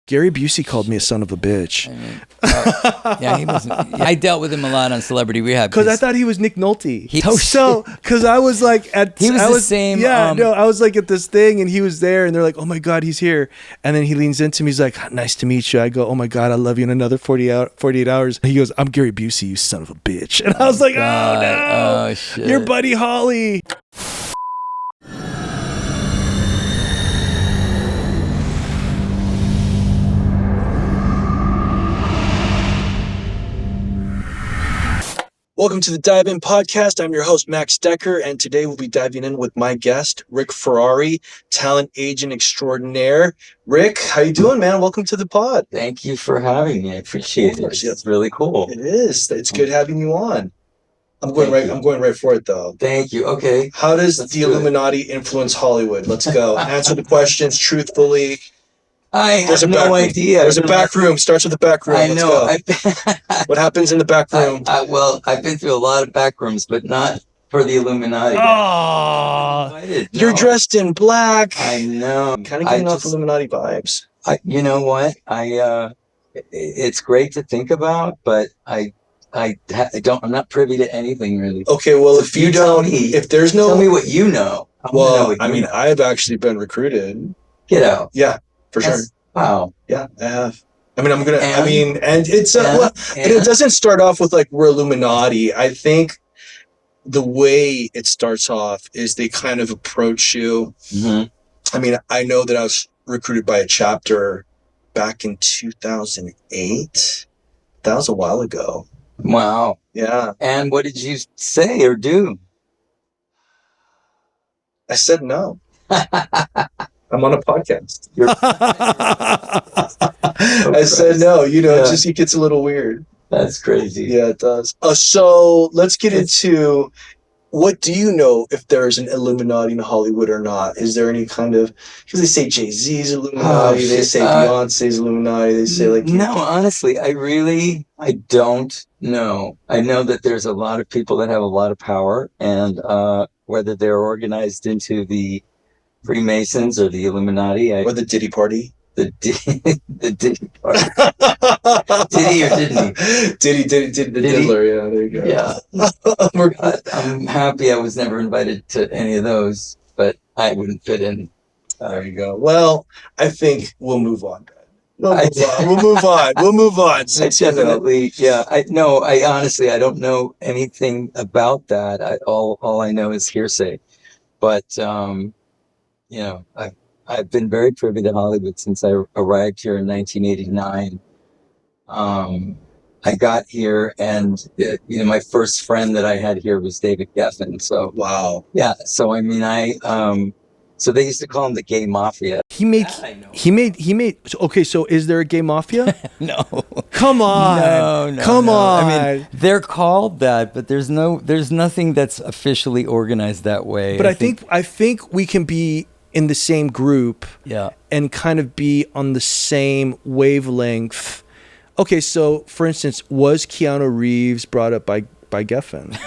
Gary Busey called me a son of a bitch. I mean, yeah, he was. I dealt with him a lot on Celebrity Rehab Because I thought he was Nick Nolte. He- So, because I was like He was the same, Yeah, no, I was like at this thing and he was there and they're like, oh my God, he's here. And then he leans into me. He's like, nice to meet you. I go, oh my God, I love you in another 48 hours. And he goes, I'm Gary Busey, you son of a bitch. And I was like, God. oh no, Oh, shit. your buddy Holly. Welcome to the Dive In Podcast. I'm your host, Max Decker, and today we'll be diving in with my guest, Rick Ferrari, talent agent extraordinaire. Rick, how you doing, man? Welcome to the pod. Thank you for having me. I appreciate it. It's really cool. It is. It's good having you on. I'm going right for it, though. Thank you. Okay. How does the Illuminati influence Hollywood? Let's go. Answer the questions truthfully. I have no idea. There's a back room. Starts with the back room. I know. What happens in the back room? Well, I've been through a lot of back rooms, but not for the Illuminati. Oh, you're dressed in black. I know. Kind of getting off Illuminati vibes. You know what? It's great to think about, but I'm not privy to anything really. Okay, well, if you don't, if there's no, tell me what you know. I've actually been recruited. Get out. Yeah. For sure. Wow. Yeah, I have. I mean, and it's, but it doesn't start off with like, we're Illuminati. I think the way it starts off is they kind of approach you. Mm-hmm. I mean, I know that I was recruited by a chapter back in 2008. That was a while ago. Wow. Yeah. And what did you say or do? I said no. I'm on a podcast. I said no. It gets a little weird. That's crazy. Yeah, it does. So let's get into, what do you know if there's an Illuminati in Hollywood or not? Is there any kind of, because they say Jay-Z's Illuminati, they say Beyonce's Illuminati, they say like... No, honestly, I don't know. I know that there's a lot of people that have a lot of power, and whether they're organized into the Freemasons or the Illuminati, or the Diddy Party. The Diddy Party. Diddy or didn't he? Diddy, the Diddler. Yeah, there you go. Yeah. I'm happy I was never invited to any of those, but I wouldn't fit in. There you go. Well, I think we'll move on. We'll move on. Definitely. Yeah. I honestly, I don't know anything about that. All I know is hearsay, but, I've been very privy to Hollywood since I arrived here in 1989. I got here and, my first friend that I had here was David Geffen. So, wow. Yeah. So, I mean, so they used to call him the gay mafia. He made, okay, so is there a gay mafia? No. Come on. No. Come on. I mean, they're called that, but there's nothing that's officially organized that way. But I think we can be in the same group, yeah, and kind of be on the same wavelength. Okay, so for instance, was Keanu Reeves brought up by Geffen?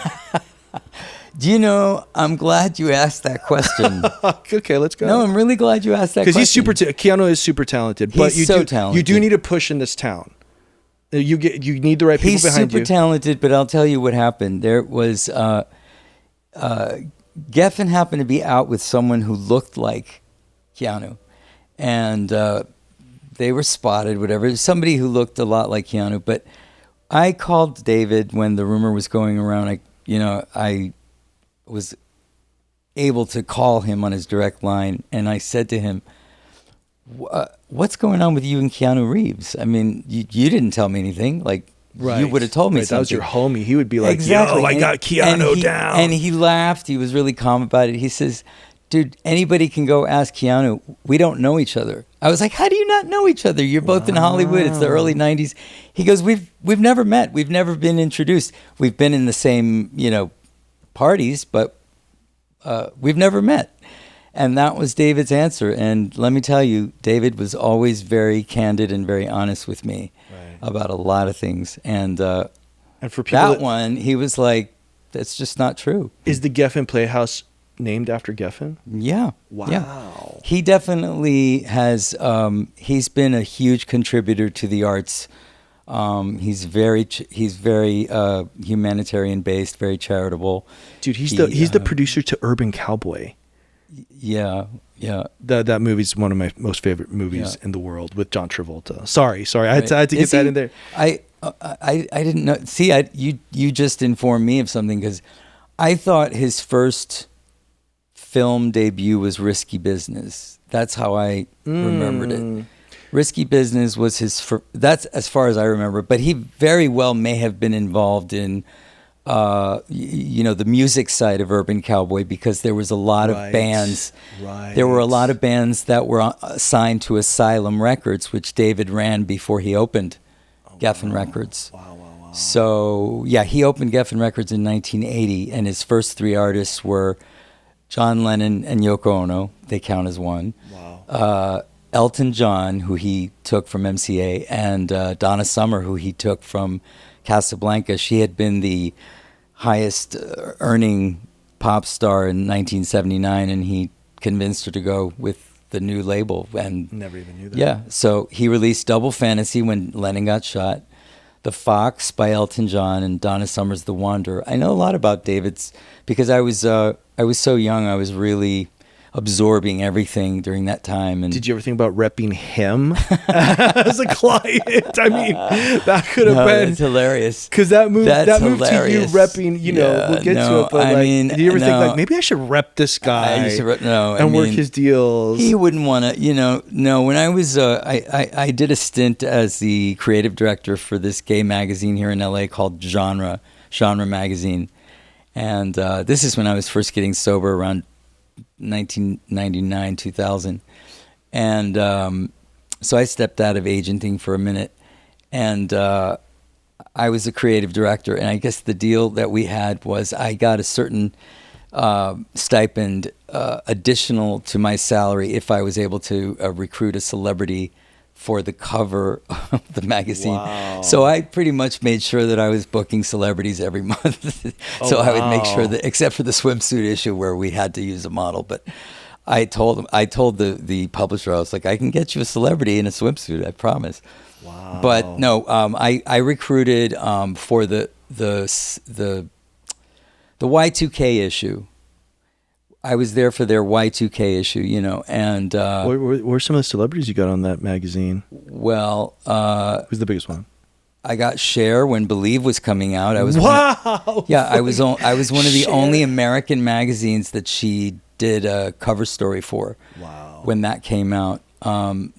Do you know, I'm glad you asked that question. Okay, let's go. No, I'm really glad you asked that question. Because Keanu is super talented. But He's so talented. You do need a push in this town. You need the right people behind you. He's super talented, but I'll tell you what happened. There was... Geffen happened to be out with someone who looked like Keanu, and they were spotted, whatever. Somebody who looked a lot like Keanu. But I called David when the rumor was going around. I was able to call him on his direct line, and I said to him, "What's going on with you and Keanu Reeves? I mean, you didn't tell me anything. Like." Right. You would have told me something. That was your homie. He would be like, exactly. Yo, I got Keanu down. And he laughed. He was really calm about it. He says, dude, anybody can go ask Keanu. We don't know each other. I was like, how do you not know each other? You're both in Hollywood. It's the early 90s. He goes, we've never met. We've never been introduced. We've been in the same, parties, but we've never met. And that was David's answer. And let me tell you, David was always very candid and very honest with me about a lot of things. And for people one, he was like, that's just not true. Is the Geffen Playhouse named after Geffen? Yeah. Wow. Yeah. He definitely has, he's been a huge contributor to the arts. He's very humanitarian based, very charitable. Dude, he's the producer to Urban Cowboy. Yeah. That movie's one of my most favorite movies in the world with John Travolta. Sorry, I had to get that in there. I didn't know. See, you just informed me of something, because I thought his first film debut was Risky Business. That's how I remembered it. Risky Business was that's as far as I remember, but he very well may have been involved in the music side of Urban Cowboy, because there was a lot of bands. Right. There were a lot of bands that were signed to Asylum Records, which David ran before he opened Geffen Records. Wow. So, yeah, he opened Geffen Records in 1980, and his first three artists were John Lennon and Yoko Ono. They count as one. Wow. Elton John, who he took from MCA, and Donna Summer, who he took from Casablanca. She had been the highest earning pop star in 1979, and he convinced her to go with the new label. And never even knew that. Yeah, so he released Double Fantasy when Lennon got shot, The Fox by Elton John, and Donna Summer's The Wanderer. I know a lot about David's because I was so young. I was really absorbing everything during that time. And did you ever think about repping him as a client? I mean, that could have been. That's hilarious. Because that move to you hilarious. repping, we'll get to it. But did you ever think like, maybe I should rep this guy? And work his deals. He wouldn't want to, no. When I was, I did a stint as the creative director for this gay magazine here in LA called Genre Magazine, and this is when I was first getting sober, around 1999, 2000. And so I stepped out of agenting for a minute, and I was a creative director. And I guess the deal that we had was I got a certain stipend additional to my salary if I was able to recruit a celebrity for the cover of the magazine. Wow. So I pretty much made sure that I was booking celebrities every month. I would make sure that, except for the swimsuit issue where we had to use a model, but I told the publisher, I was like, I can get you a celebrity in a swimsuit, I promise. Wow. But no, I recruited for the Y2K issue. I was there for their Y2K issue, and what were some of the celebrities you got on that magazine? Well, who's the biggest one? I got Cher when Believe was coming out. I was wow. I was one of the only American magazines that she did a cover story for. Wow. When that came out.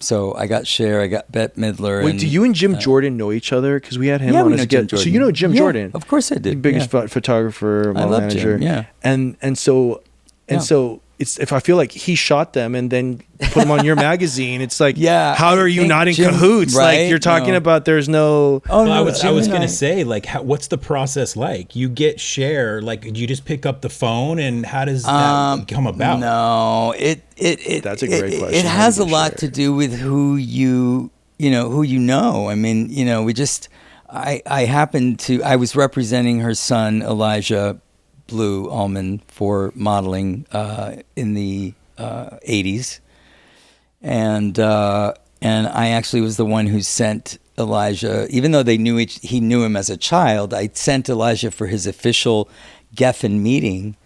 So I got Cher, I got Bette Midler. Wait, do you and Jim Jordan know each other? Because we had him on as a guest. So you know Jim Jordan? Of course I did. The biggest photographer, model manager. Jim, yeah. And so it's, if I feel like he shot them and then put them on your magazine, it's like, how are you not in cahoots? Right? Like you're talking about there's no. Oh, no, I was going to say, like, what's the process like? You get Cher, like, do you just pick up the phone, and how does that come about? No, that's a great question. It has a lot to do with who you know. I mean, we just, I was representing her son, Elijah Blue Allman, for modeling in the 80s, and I actually was the one who sent Elijah, even though he knew him as a child. I sent Elijah for his official Geffen meeting,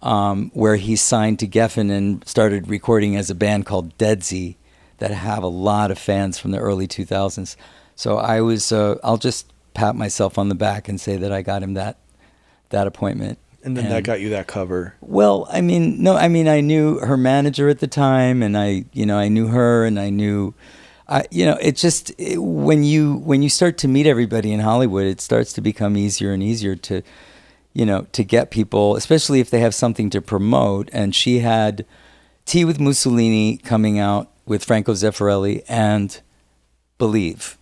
where he signed to Geffen and started recording as a band called Deadsy, that have a lot of fans from the early 2000s. So I was, I'll just pat myself on the back and say that I got him that appointment. And then that got you that cover. Well, I I knew her manager at the time, and I knew her, and I knew, when you start to meet everybody in Hollywood, it starts to become easier and easier to get people, especially if they have something to promote. And she had Tea with Mussolini coming out with Franco Zeffirelli and Believe.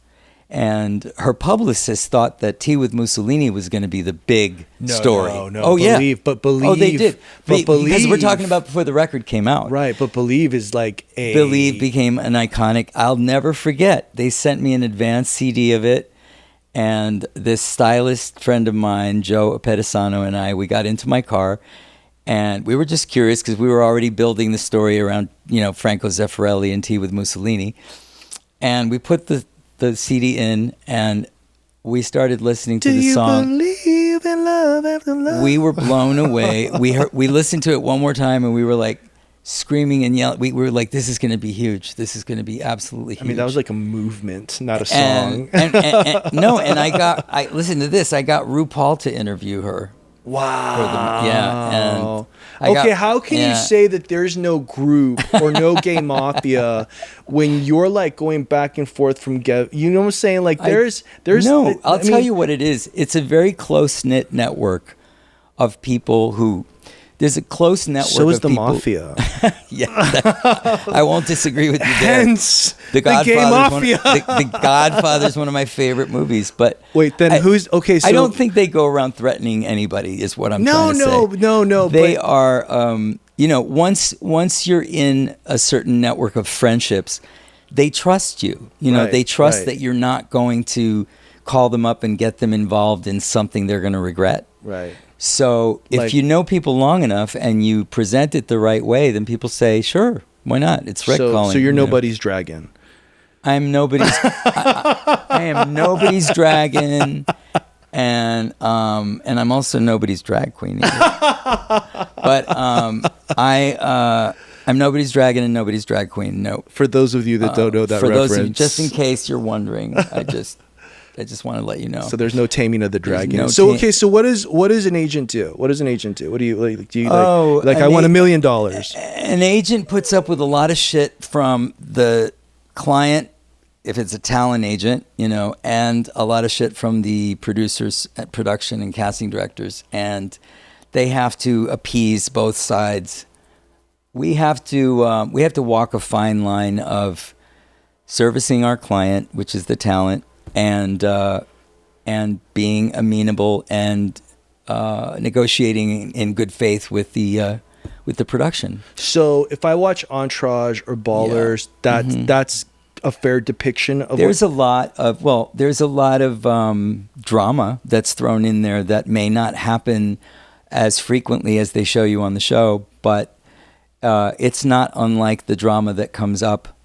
And her publicist thought that Tea with Mussolini was going to be the big story. No. Oh, Believe. Oh, they did. But Believe. Because we're talking about before the record came out. Right, but Believe is like Believe became an iconic. I'll never forget. They sent me an advance CD of it. And this stylist friend of mine, Joe Pedisano, and we got into my car. And we were just curious because we were already building the story around, Franco Zeffirelli and Tea with Mussolini. And we put the CD in, and we started listening to the song. Do you believe in love after love? We were blown away. We listened to it one more time, and we were like screaming and yelling. We were like, "This is going to be huge. This is going to be absolutely huge." I mean, that was like a movement, not a song. And I listened to this. I got RuPaul to interview her. Wow. How can you say that there's no group or no gay mafia when you're like going back and forth from you know what I'm saying? Like there's no. I'll tell you what it is. It's a very close knit network of people who. There's a close network. So is of the people. mafia. I won't disagree with you there. Hence the gay mafia. The Godfather is one of my favorite movies. But wait, then who's okay? So I don't think they go around threatening anybody. Is what I'm trying to say. No. They are. Once you're in a certain network of friendships, they trust you. They trust that you're not going to call them up and get them involved in something they're going to regret. Right. So if you know people long enough and you present it the right way, then people say, sure, why not? It's Rick calling. So you're nobody's dragon. I'm nobody's. I am nobody's dragon, and I'm also nobody's drag queen either. But I'm nobody's dragon and nobody's drag queen. No. For those of you that don't know that for reference. those of you, just in case you're wondering, I just want to let you know. So there's no taming of the dragon. So what does an agent do? What does an agent do? What do you like? Do you I want $1 million? An agent puts up with a lot of shit from the client, if it's a talent agent, and a lot of shit from the producers, production and casting directors, and they have to appease both sides. We have to walk a fine line of servicing our client, which is the talent, and being amenable and negotiating in good faith with the production. So if I watch Entourage or Ballers, that's a fair depiction of. There's a lot of drama that's thrown in there that may not happen as frequently as they show you on the show, but it's not unlike the drama that comes up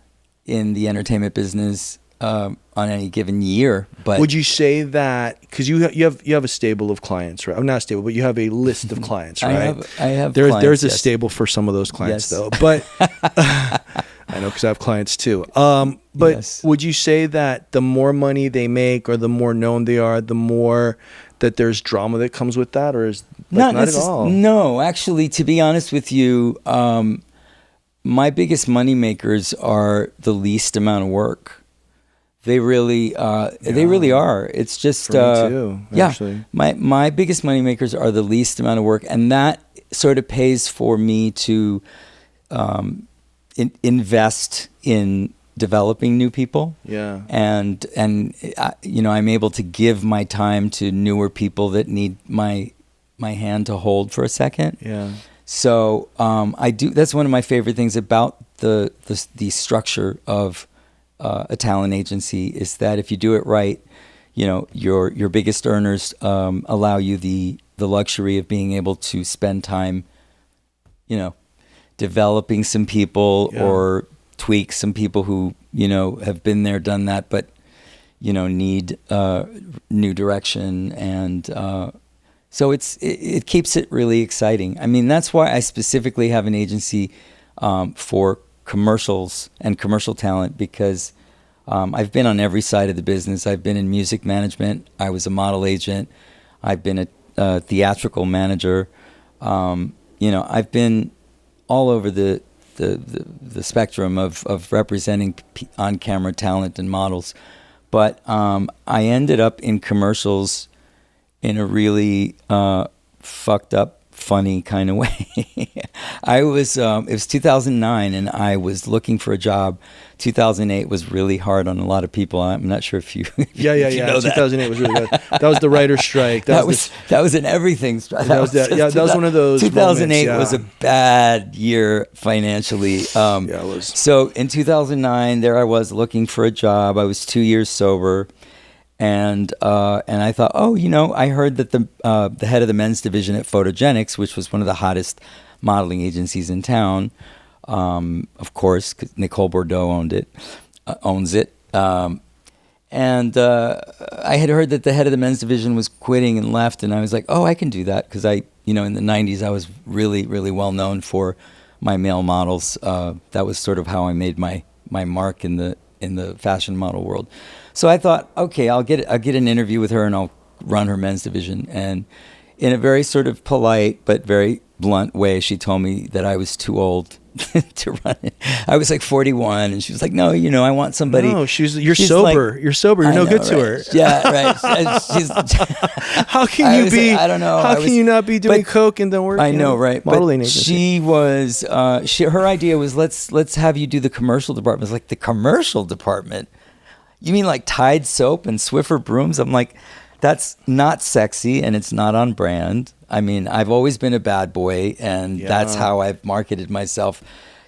in the entertainment business on any given year. But would you say that because you have a stable of clients, right? I'm not stable, but you have a list of clients, right? I have. There's a stable for some of those clients though, but I know because I have clients too. But would you say that the more money they make or the more known they are, the more that there's drama that comes with that, or is not at all? No, actually, to be honest with you, my biggest money makers are the least amount of work. They really are. It's just for me too, actually. My biggest money makers are the least amount of work, and that sort of pays for me to invest in developing new people. Yeah. And I'm able to give my time to newer people that need my hand to hold for a second. Yeah. So I do. That's one of my favorite things about the structure of a talent agency is that if you do it right, your biggest earners allow you the luxury of being able to spend time, developing some people or tweak some people who have been there, done that, but need new direction, and so it keeps it really exciting. I mean, that's why I specifically have an agency for commercials and commercial talent, because I've been on every side of the business. I've been in music management. I was a model agent. I've been a theatrical manager. I've been all over the spectrum of representing on-camera talent and models. But I ended up in commercials in a really fucked up, funny kind of way. It was 2009 and I was looking for a job. 2008 was really hard on a lot of people. I'm not sure if you Yeah. 2008 was really bad. That was the writer's strike. That was an everything strike. That was one of those 2008 moments, was a bad year financially. It was. So in 2009 there I was looking for a job. I was 2 years sober, And I thought, oh, I heard that the head of the men's division at Photogenics, which was one of the hottest modeling agencies in town, of course, 'cause Nicole Bordeaux owns it. And I had heard that the head of the men's division was quitting and left, and I was like, oh, I can do that, because in the 90s, I was really, really well known for my male models. That was sort of how I made my mark in the fashion model world. So I thought, okay, I'll get an interview with her and I'll run her men's division. And in a very sort of polite but very blunt way, she told me that I was too old to run it. I was like 41, and she was like, "No, I want somebody." No, you're sober. Like, you're sober. You're no good to her. Yeah, right. How can you be? I don't know. How can you not be doing coke and then work? I know, right? Modeling but agency. She was. Her idea was let's have you do the commercial department. It's like, the commercial department? You mean like Tide soap and Swiffer brooms? I'm like, that's not sexy and it's not on brand. I mean, I've always been a bad boy, and that's how I've marketed myself,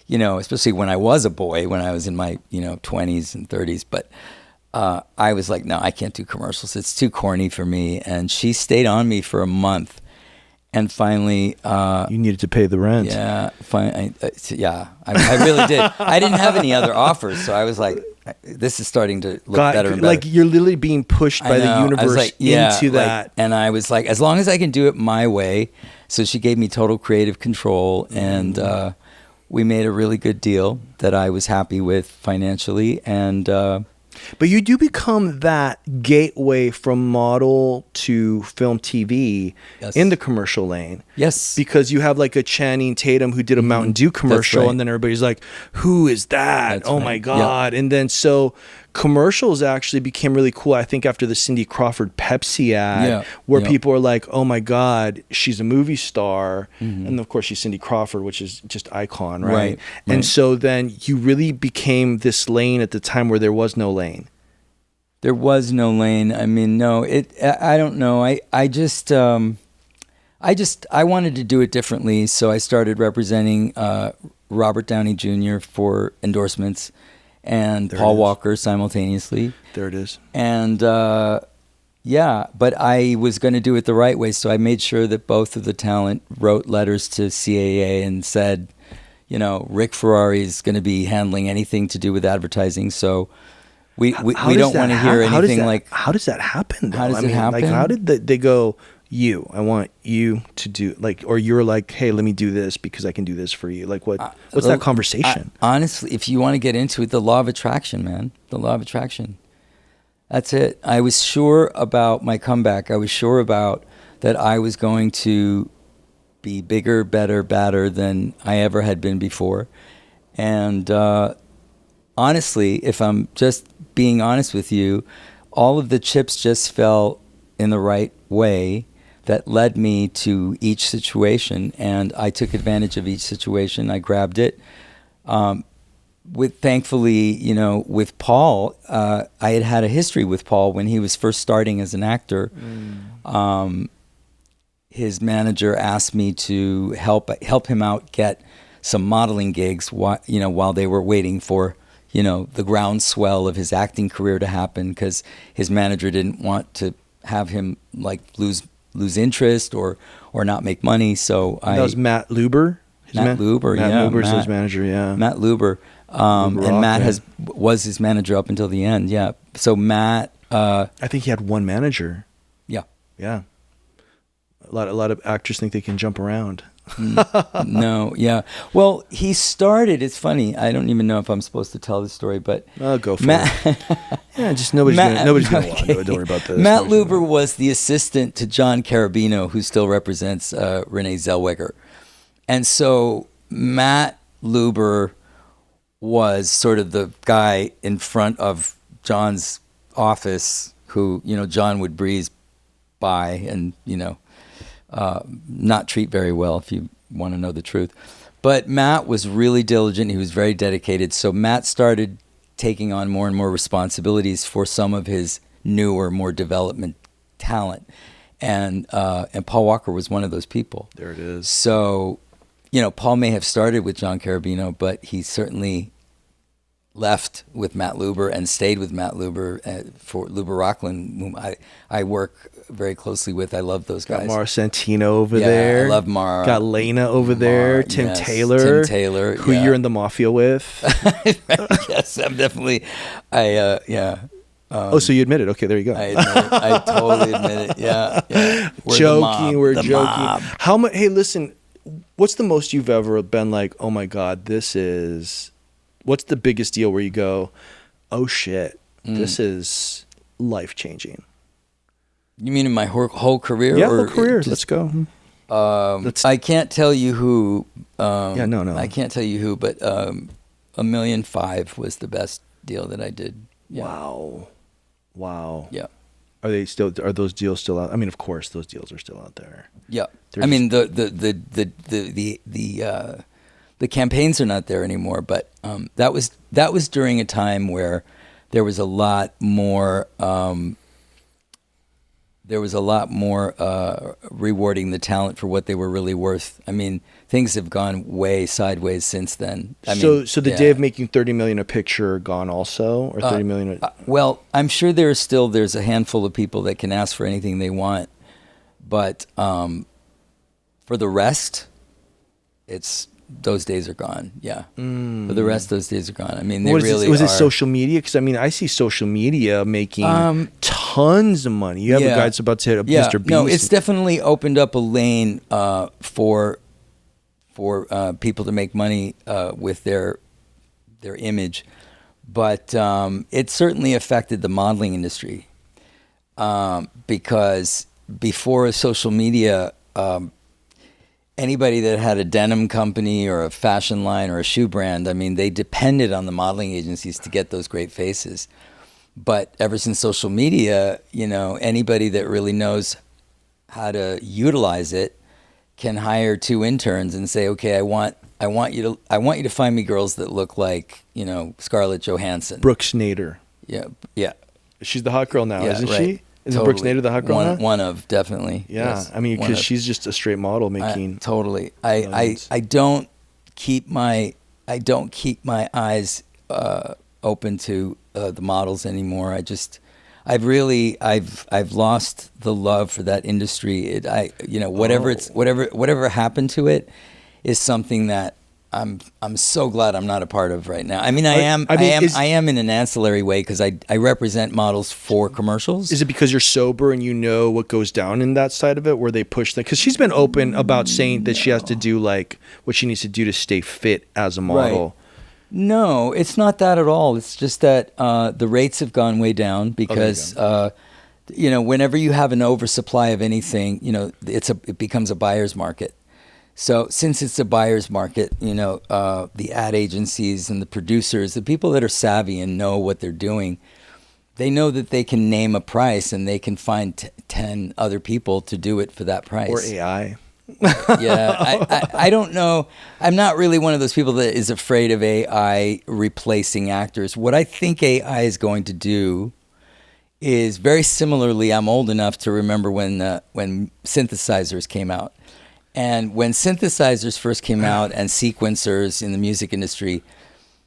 especially when I was a boy, when I was in my, 20s and 30s. But I was like, no, I can't do commercials. It's too corny for me. And she stayed on me for a month. And finally... you needed to pay the rent. Yeah, I really did. I didn't have any other offers, so I was like, this is starting to look better and better. Like, you're literally being pushed by the universe into that. And I was like, as long as I can do it my way. So she gave me total creative control, and we made a really good deal that I was happy with financially. And but you do become that gateway from model to film TV in the commercial lane. Yes. Because you have like a Channing Tatum who did a Mountain Dew commercial, and then everybody's like, who is that? My God. Yep. And then so commercials actually became really cool, I think, after the Cindy Crawford Pepsi ad, where people are like, oh my God, she's a movie star. And of course she's Cindy Crawford, which is just icon, right? And so then you really became this lane at the time where there was no lane. There was no lane. I mean, no, I don't know. I wanted to do it differently. So I started representing Robert Downey Jr. for endorsements, and Paul Walker simultaneously. There it is. And but I was going to do it the right way. So I made sure that both of the talent wrote letters to CAA and said, Rick Ferrari is going to be handling anything to do with advertising. So we don't want to hear anything like... How does that happen? How does it happen? Like, how did they go... I want you to do, like, or you're like, hey, let me do this because I can do this for you. Like, what's that conversation? Honestly, if you want to get into it, the law of attraction, man. The law of attraction. That's it. I was sure about my comeback. I was sure about that I was going to be bigger, better, badder than I ever had been before. And honestly, if I'm just being honest with you, all of the chips just fell in the right way that led me to each situation, and I took advantage of each situation. I grabbed it. Thankfully, with Paul, I had a history with Paul when he was first starting as an actor. His manager asked me to help him out get some modeling gigs while they were waiting for the groundswell of his acting career to happen, because his manager didn't want to have him like lose interest or not make money. So that was Matt Luber. Matt Luber's his manager. Yeah, Matt Luber. And Matt was his manager up until the end. Yeah. So Matt. I think he had one manager. Yeah. Yeah. A lot of actors think they can jump around. No, yeah. Well, he started. It's funny. I don't even know if I'm supposed to tell this story, but I'll go for it. Yeah, just nobody's gonna want to do it. Don't worry about this. Matt Luber was the assistant to John Carabino, who still represents Renee Zellweger, and so Matt Luber was sort of the guy in front of John's office, who John would breeze by and not treat very well, if you want to know the truth. But Matt was really diligent. He was very dedicated. So Matt started taking on more and more responsibilities for some of his newer, more development talent. And Paul Walker was one of those people. There it is. So, Paul may have started with John Carabino, but he certainly left with Matt Luber and stayed with Matt Luber for Luber Rockland, whom I work very closely with. I love those guys. Got Mara Santino over there. I love Mara. Got Lena over there. Tim Taylor. Who you're in the Mafia with. Yes, I'm definitely. So you admit it. Okay, there you go. I admit it. I totally admit it. Yeah. We're joking. Mob. How much? Hey, listen. What's the most you've ever been like, oh my God, what's the biggest deal where you go, oh shit, this is life-changing? You mean in my whole career? Yeah, or whole career. Let's go. I can't tell you who. No. I can't tell you who, but $1.5 million was the best deal that I did. Yeah. Wow. Yeah. Are those deals still out? I mean, of course, those deals are still out there. Yeah. I mean, the campaigns are not there anymore, but that was during a time where there was a lot more rewarding the talent for what they were really worth. I mean, things have gone way sideways since then. So the day of making $30 million a picture gone also, or $30 million. Well, I'm sure there's a handful of people that can ask for anything they want, but for the rest, those days are gone. Yeah. For the rest, those days are gone. I mean, was it social media? Because I mean, I see social media making tons of money. You have a guy that's about to hit Mr. Beast. No, it's definitely opened up a lane for people to make money with their image, but it certainly affected the modeling industry because before social media. Anybody that had a denim company or a fashion line or a shoe brand, I mean, they depended on the modeling agencies to get those great faces. But ever since social media, anybody that really knows how to utilize it can hire 2 interns and say, okay, I want you to find me girls that look like, Scarlett Johansson. Brooke Snyder. Yeah. She's the hot girl now, isn't she? Isn't Brooke Snyder the hot girl now? One of, definitely. Yeah, yes. I mean, because she's just a straight model making. Totally. I don't keep my eyes open to the models anymore. I've lost the love for that industry. Whatever happened to it is something that I'm so glad I'm not a part of right now. I mean, I am in an ancillary way because I represent models for commercials. Is it because you're sober and you know what goes down in that side of it, where they push them? Because she's been open about saying that she has to do like what she needs to do to stay fit as a model. Right. No, it's not that at all. It's just that the rates have gone way down because whenever you have an oversupply of anything, it becomes a buyer's market. So since it's a buyer's market, the ad agencies and the producers, the people that are savvy and know what they're doing, they know that they can name a price and they can find 10 other people to do it for that price. Or AI. Yeah, I don't know. I'm not really one of those people that is afraid of AI replacing actors. What I think AI is going to do is very similarly, I'm old enough to remember when synthesizers came out. And when synthesizers first came out and sequencers in the music industry,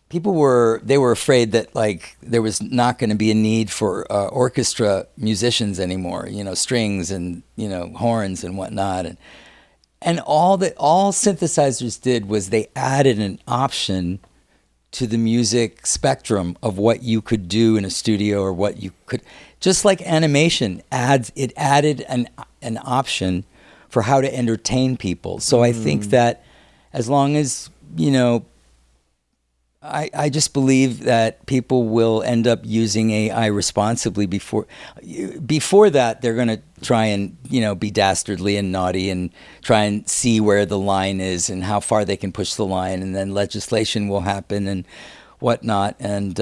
people were afraid that like there was not going to be a need for orchestra musicians anymore, strings and horns and whatnot, and all synthesizers did was they added an option to the music spectrum of what you could do in a studio or what you could, just like animation added an option for how to entertain people. So I think that as long as, I just believe that people will end up using AI responsibly. Before that, they're going to try and, be dastardly and naughty and try and see where the line is and how far they can push the line. And then legislation will happen and whatnot. And,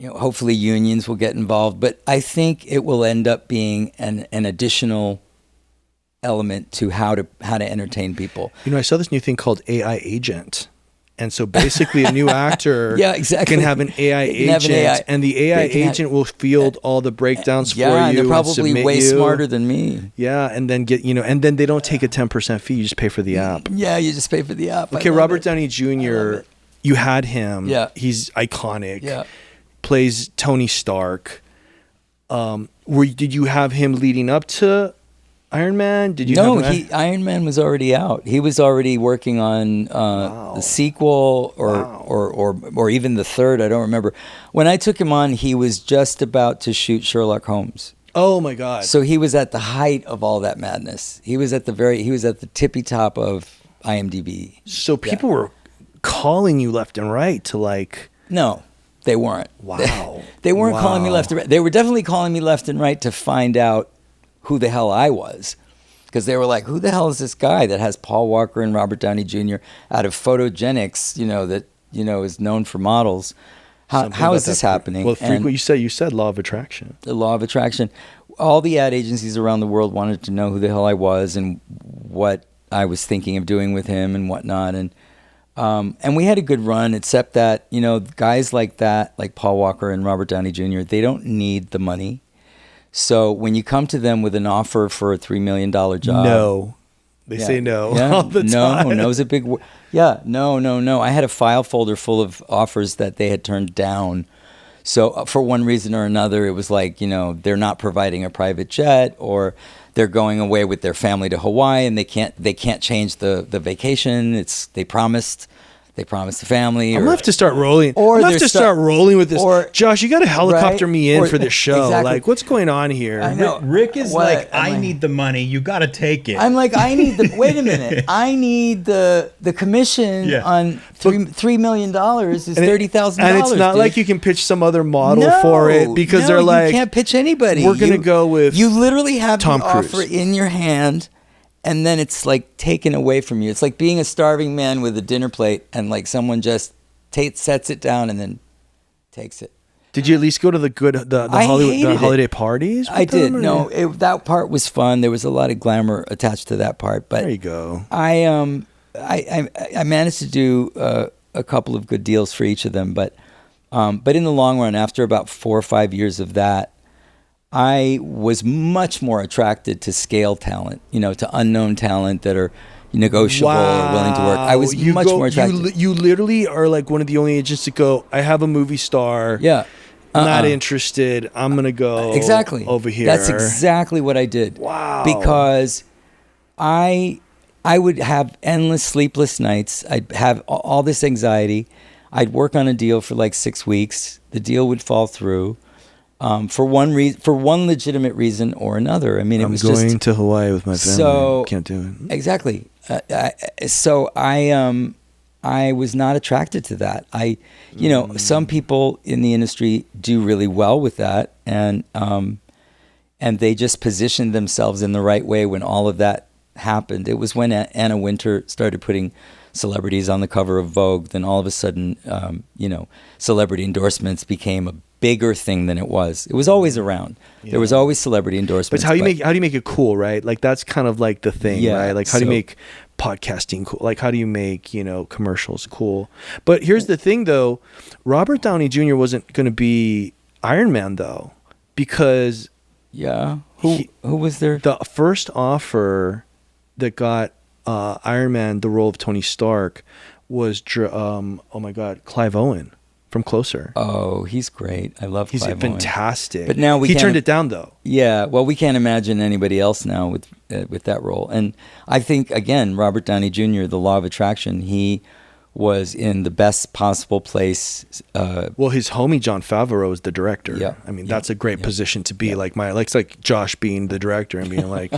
hopefully unions will get involved. But I think it will end up being an additional element to how to entertain people. I saw this new thing called AI agent. And so basically a new actor can have an AI agent and the AI agent will field all the breakdowns for you. Yeah, and they're probably way smarter than me. Yeah, and then and then they don't take a 10% fee, you just pay for the app. Yeah, you just pay for the app. Okay, Robert Downey Jr., you had him. Yeah. He's iconic. Yeah. Plays Tony Stark. Did you have him leading up to Iron Man? Did you? No, Iron Man was already out. He was already working on the sequel or even the third. I don't remember. When I took him on, he was just about to shoot Sherlock Holmes. Oh my God! So he was at the height of all that madness. He was at the tippy top of IMDb. So people were calling you left and right to like. No, they weren't. Wow. They weren't calling me left and right. They were definitely calling me left and right to find out who the hell I was, because they were like, who the hell is this guy that has Paul Walker and Robert Downey Jr. out of photogenics, that is known for models. How is this happening? Well, you said law of attraction. The law of attraction. All the ad agencies around the world wanted to know who the hell I was and what I was thinking of doing with him and whatnot. And we had a good run, except that, guys like that, like Paul Walker and Robert Downey Jr., they don't need the money. So when you come to them with an offer for a $3 million job, no, they say no all the time. No is a big word. Yeah, no. I had a file folder full of offers that they had turned down. So for one reason or another, it was like, they're not providing a private jet, or they're going away with their family to Hawaii and they can't change the vacation. They promised the family. I'm gonna have to start rolling. I'm gonna have to start rolling with this. Josh, you got to helicopter me in for this show. Exactly. Like, what's going on here? I know. Rick is I need the money. You got to take it. I'm like, I need the. Wait a minute. I need the commission on $3 million is $30,000. And it's not like you can pitch some other model for it, because they're like, you can't pitch anybody. We're gonna go with you literally have Tom the Cruise. offer in your hand. And then it's like taken away from you. It's like being a starving man with a dinner plate, and like someone just sets it down and then takes it. Did you at least go to the holiday parties? I did. No, that part was fun. There was a lot of glamour attached to that part. But there you go. I managed to do a couple of good deals for each of them. But in the long run, after about 4 or 5 years of that, I was much more attracted to scale talent, to unknown talent that are negotiable or willing to work. I was much more attracted. You literally are like one of the only agents to go, I have a movie star. Yeah. Not interested. I'm going to go over here. That's exactly what I did. Wow. Because I would have endless sleepless nights. I'd have all this anxiety. I'd work on a deal for like 6 weeks. The deal would fall through. For one legitimate reason or another. I mean, it was going to Hawaii with my family. So can't do it. Exactly. So I was not attracted to that. Some people in the industry do really well with that, and they just positioned themselves in the right way when all of that happened. It was when Anna Wintour started putting celebrities on the cover of Vogue. Then all of a sudden, celebrity endorsements became a bigger thing than it was. It was always around. Yeah. There was always celebrity endorsements. But how do you make it cool, right? Like that's kind of like the thing, right? Like how do you make podcasting cool? Like how do you make, commercials cool? But here's the thing though, Robert Downey Jr. wasn't going to be Iron Man though, because who was there? The first offer that got Iron Man the role of Tony Stark was Clive Owen from Closer. Oh, he's great. I love Clive Owen. He's fantastic. But now he turned it down though. Yeah, well, we can't imagine anybody else now with that role. And I think again, Robert Downey Jr., the law of attraction, he was in the best possible place. Well, his homie Jon Favreau is the director. Yeah, I mean that's a great position to be. Yeah. It's like Josh being the director and being like,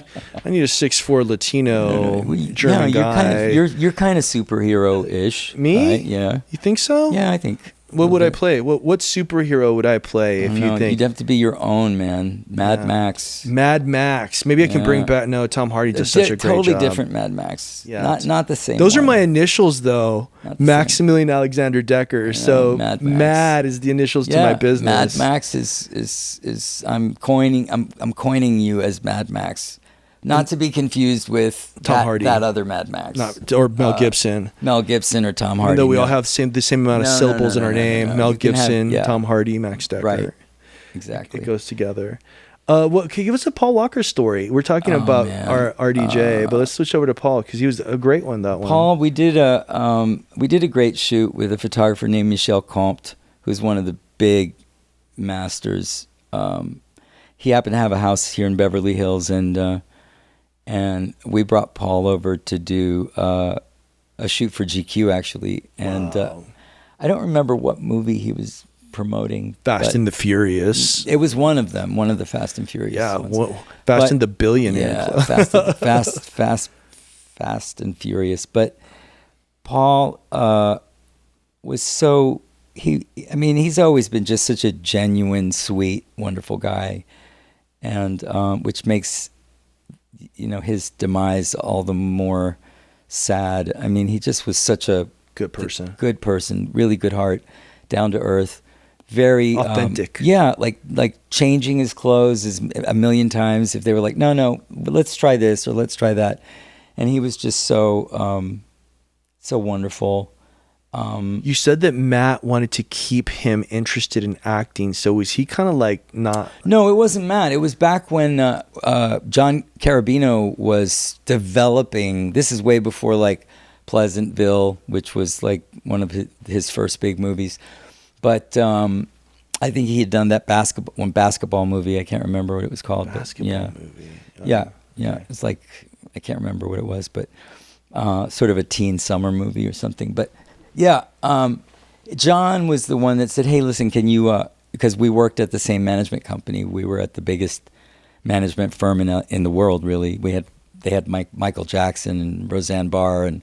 I need a 6'4" Latino German guy. You're kind of superhero-ish. Me? Right? Yeah. You think so? Yeah, I think. What would I play? What superhero would I play if you think? You'd have to be your own, man. Mad Max. Mad Max. Maybe I can bring back. No, Tom Hardy does such a great job. Totally different Mad Max. Yeah, not the same. Those are my initials, though. Maximilian Alexander Decker. Yeah, so Mad is the initials to my business. Mad Max is I'm coining you as Mad Max. Not to be confused with Tom Hardy, that other Mad Max, or Mel Gibson. Mel Gibson or Tom Hardy. Though we all have the same amount of syllables in our name. Mel Gibson, Tom Hardy, Max Decker. Right, exactly. It goes together. Can you give us a Paul Walker story? We're talking about our RDJ, but let's switch over to Paul because he was a great one. Paul, we did a great shoot with a photographer named Michel Comte, who's one of the big masters. He happened to have a house here in Beverly Hills, and we brought Paul over to do a shoot for GQ actually, and I don't remember what movie he was promoting. Fast and the Furious. It was one of them, one of the Fast and Furious. Yeah, Fast and the Billionaire. Yeah, Fast and Furious. But Paul was so he's always been just such a genuine, sweet, wonderful guy, and which makes his demise all the more sad. I mean, he just was such a good person, really good heart, down to earth. Very authentic. Like changing his clothes a million times if they were like, no, let's try this or let's try that, and he was just so wonderful. You said that Matt wanted to keep him interested in acting, so was he kind of like not? No, it wasn't Matt. It was back when John Carabino was developing. This is way before like Pleasantville, which was like one of his first big movies. But I think he had done that basketball movie. I can't remember what it was called. Movie. Yeah. It's like, I can't remember what it was, but sort of a teen summer movie or something. But yeah, John was the one that said, hey, listen, can you, because we worked at the same management company. We were at the biggest management firm in the world, really. They had Michael Jackson and Roseanne Barr and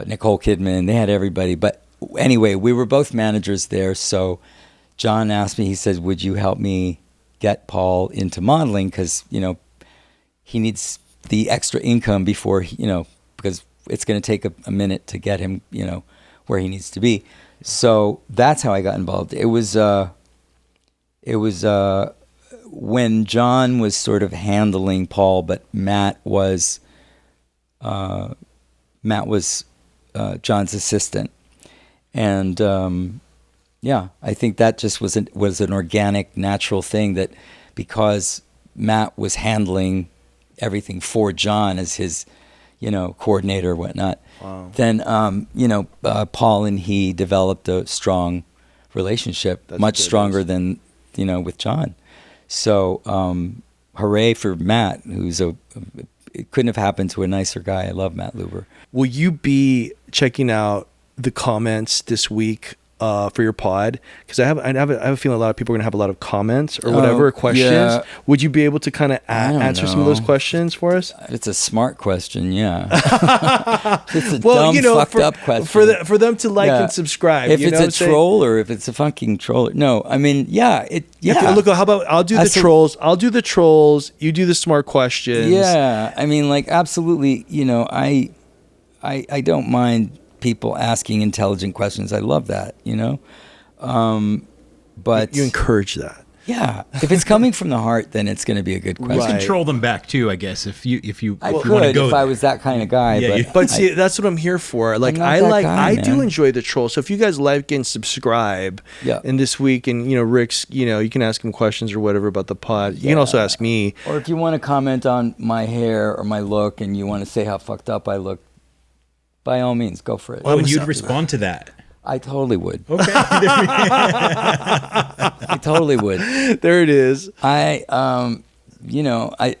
Nicole Kidman. They had everybody. But anyway, we were both managers there. So John asked me, he said, would you help me get Paul into modeling? Because, he needs the extra income before, because it's going to take a minute to get him, where he needs to be. So that's how I got involved. It was when John was sort of handling Paul, but Matt was John's assistant. And I think that just was an organic, natural thing, that because Matt was handling everything for John as his, coordinator or whatnot. Wow. Then, Paul and he developed a strong relationship, much stronger than, with John. So, hooray for Matt, it couldn't have happened to a nicer guy. I love Matt Luber. Will you be checking out the comments this week for your pod? Because I have a feeling a lot of people are going to have a lot of comments or whatever questions. Yeah. Would you be able to kind of answer some of those questions for us? It's a smart question, yeah. It's a fucked up question for them to like and subscribe. If it's a troll or if it's a fucking troll. No, I mean, yeah. Look, how about I'll do the trolls. I'll do the trolls. You do the smart questions. Yeah, I mean, like, absolutely. I don't mind people asking intelligent questions. I love that, but you encourage that. Yeah, if it's coming from the heart, then it's going to be a good question. You can troll them back too, I guess. If you I could if I was that kind of guy. Yeah, but see, that's what I'm here for. Like, I do enjoy the troll. So if you guys like and subscribe, and this week, and Rick's, you can ask him questions or whatever about the pod. You can also ask me. Or if you want to comment on my hair or my look, and you want to say how fucked up I look, by all means, go for it. Oh, and you'd respond to that. I totally would. Okay. I totally would. There it is. I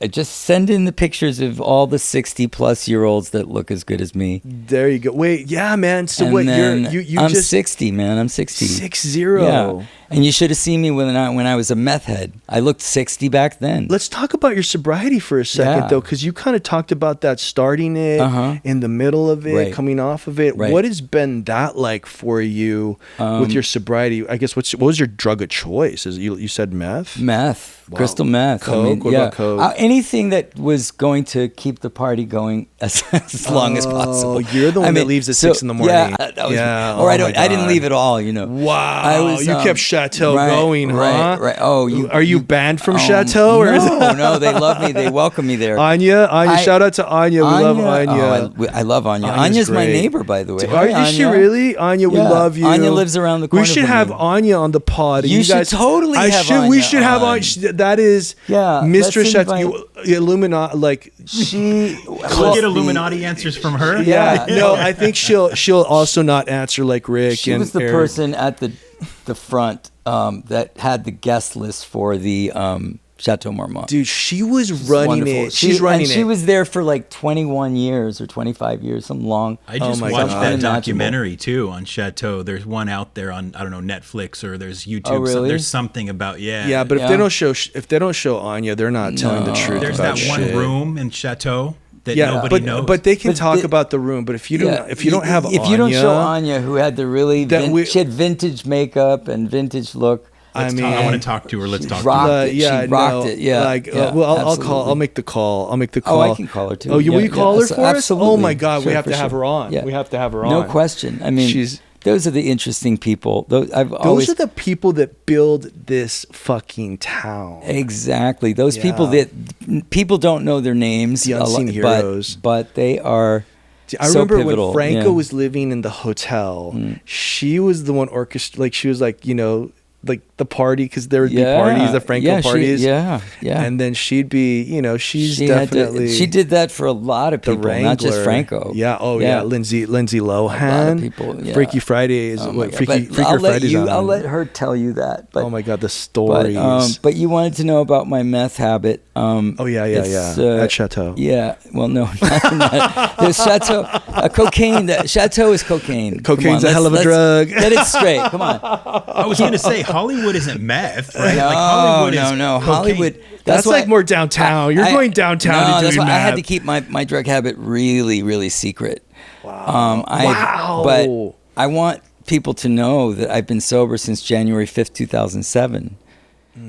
just send in the pictures of all the 60-plus-year-olds that look as good as me. There you go. Wait, yeah, man. So and what? Then I'm just 60, man. I'm 60. 60. Yeah. And you should have seen me when I was a meth head. I looked 60 back then. Let's talk about your sobriety for a second, though, because you kind of talked about that starting it, in the middle of it, coming off of it. Right. What has been that like for you with your sobriety? I guess what was your drug of choice? You said meth? Meth, wow. Crystal meth. Coke? about coke. Anything that was going to keep the party going as long as possible. You're the one that leaves at 6 in the morning. Yeah, that was, or I didn't leave at all. Wow, you kept Chateau going, huh? Right. Oh, are you banned from Chateau? Or no, they love me. They welcome me there. Anya, shout out to Anya. We love Anya. I love Anya. Anya's my neighbor, by the way. Is she really? Anya, we love you. Anya lives around the corner. We should have Anya on the pod. You should totally have Anya. We should have Anya. That is Mr. Chateau. Illuminati, like we'll get Illuminati answers from her. Yeah, no, I think she'll also not answer like Rick. She was the person at the front that had the guest list for the Chateau Marmont. Dude, she was running it. She's running it. She was there for like 21 years or 25 years, some long. I just watched that documentary too on Chateau. There's one out there on, I don't know, Netflix or there's YouTube. Oh, really? There's something about Yeah, but if they don't show Anya, they're not telling the truth. There's about that one room in Chateau that nobody knows. But they can talk about the room. But if you don't have Anya, if you don't show Anya, who had the really she had vintage makeup and vintage look. I want to talk to her. Let's talk to her. She rocked it. Yeah. I'll call. I'll make the call. Oh, I can call her too. Oh, will you call her for us? Absolutely. Oh my God, Sure, we have to have her on. Yeah. We have to have her on. No question. I mean, those are the interesting people. Those are the people that build this fucking town. Exactly. Those people that people don't know their names. The unseen heroes. But they are. I remember when Franco was living in the hotel. She was the one she was like, like the party, because there would be parties, the Franco parties. And then she'd be, she's definitely. She did that for a lot of people, not just Franco. Yeah. Oh yeah. Lindsay Lohan. A lot of people. Yeah. Freaky Fridays. Freaky Fridays. I'll let her tell you that. But, oh my God, the stories. But you wanted to know about my meth habit. At Chateau. Yeah. Well, no, not there's Chateau. Cocaine. Chateau is cocaine. Cocaine's a hell of a drug. Get it straight. Come on. I was going to say Hollywood isn't meth, right? No, Hollywood is cocaine. Hollywood. That's like more downtown. You're going downtown to do meth. I had to meth. keep my drug habit really, really secret. Wow. But I want people to know that I've been sober since January 5th, 2007.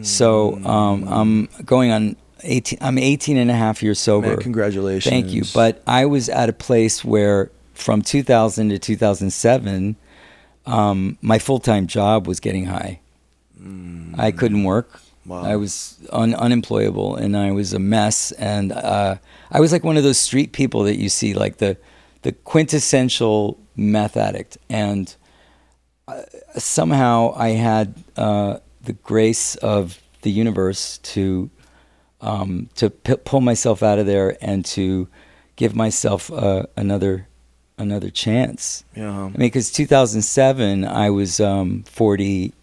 So I'm going on 18. I'm 18 and a half years sober. Man, congratulations. Thank you. But I was at a place where from 2000 to 2007, my full-time job was getting high. I couldn't work. Wow. I was unemployable, and I was a mess. And I was like one of those street people that you see, like the quintessential meth addict. And somehow I had the grace of the universe to pull myself out of there and to give myself another chance. Yeah. I mean, because 2007, I was 40.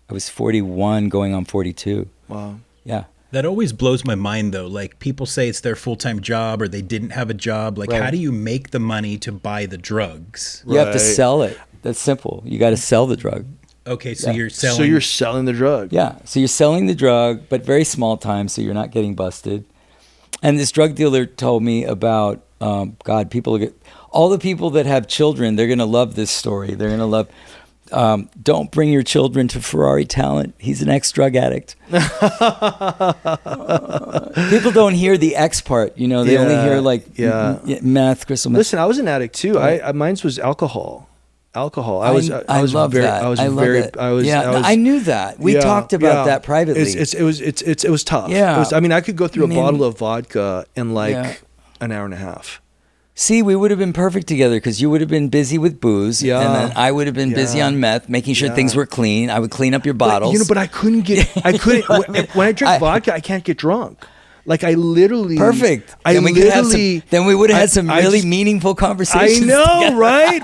I was 41, going on 42. Wow. Yeah. That always blows my mind, though. Like, people say it's their full-time job or they didn't have a job. Like, how do you make the money to buy the drugs? You have to sell it. That's simple. You got to sell the drug. Okay, so you're selling. So you're selling the drug. Yeah. So you're selling the drug, but very small time, so you're not getting busted. And this drug dealer told me about, all the people that have children, they're going to love this story. They're going to love. Don't bring your children to Ferrari Talent. He's an ex-drug addict. People don't hear the X part. They only hear meth, crystal meth. Listen, I was an addict too. Mine was alcohol. I love that. I knew that. We talked about that privately. It was tough. Yeah. I could go through a bottle of vodka in an hour and a half. See, we would have been perfect together because you would have been busy with booze, and then I would have been busy on meth, making sure things were clean. I would clean up your bottles. But I couldn't when I drink vodka, I can't get drunk. Like, I literally perfect. Then we would have had some really meaningful conversations. I know, together. right?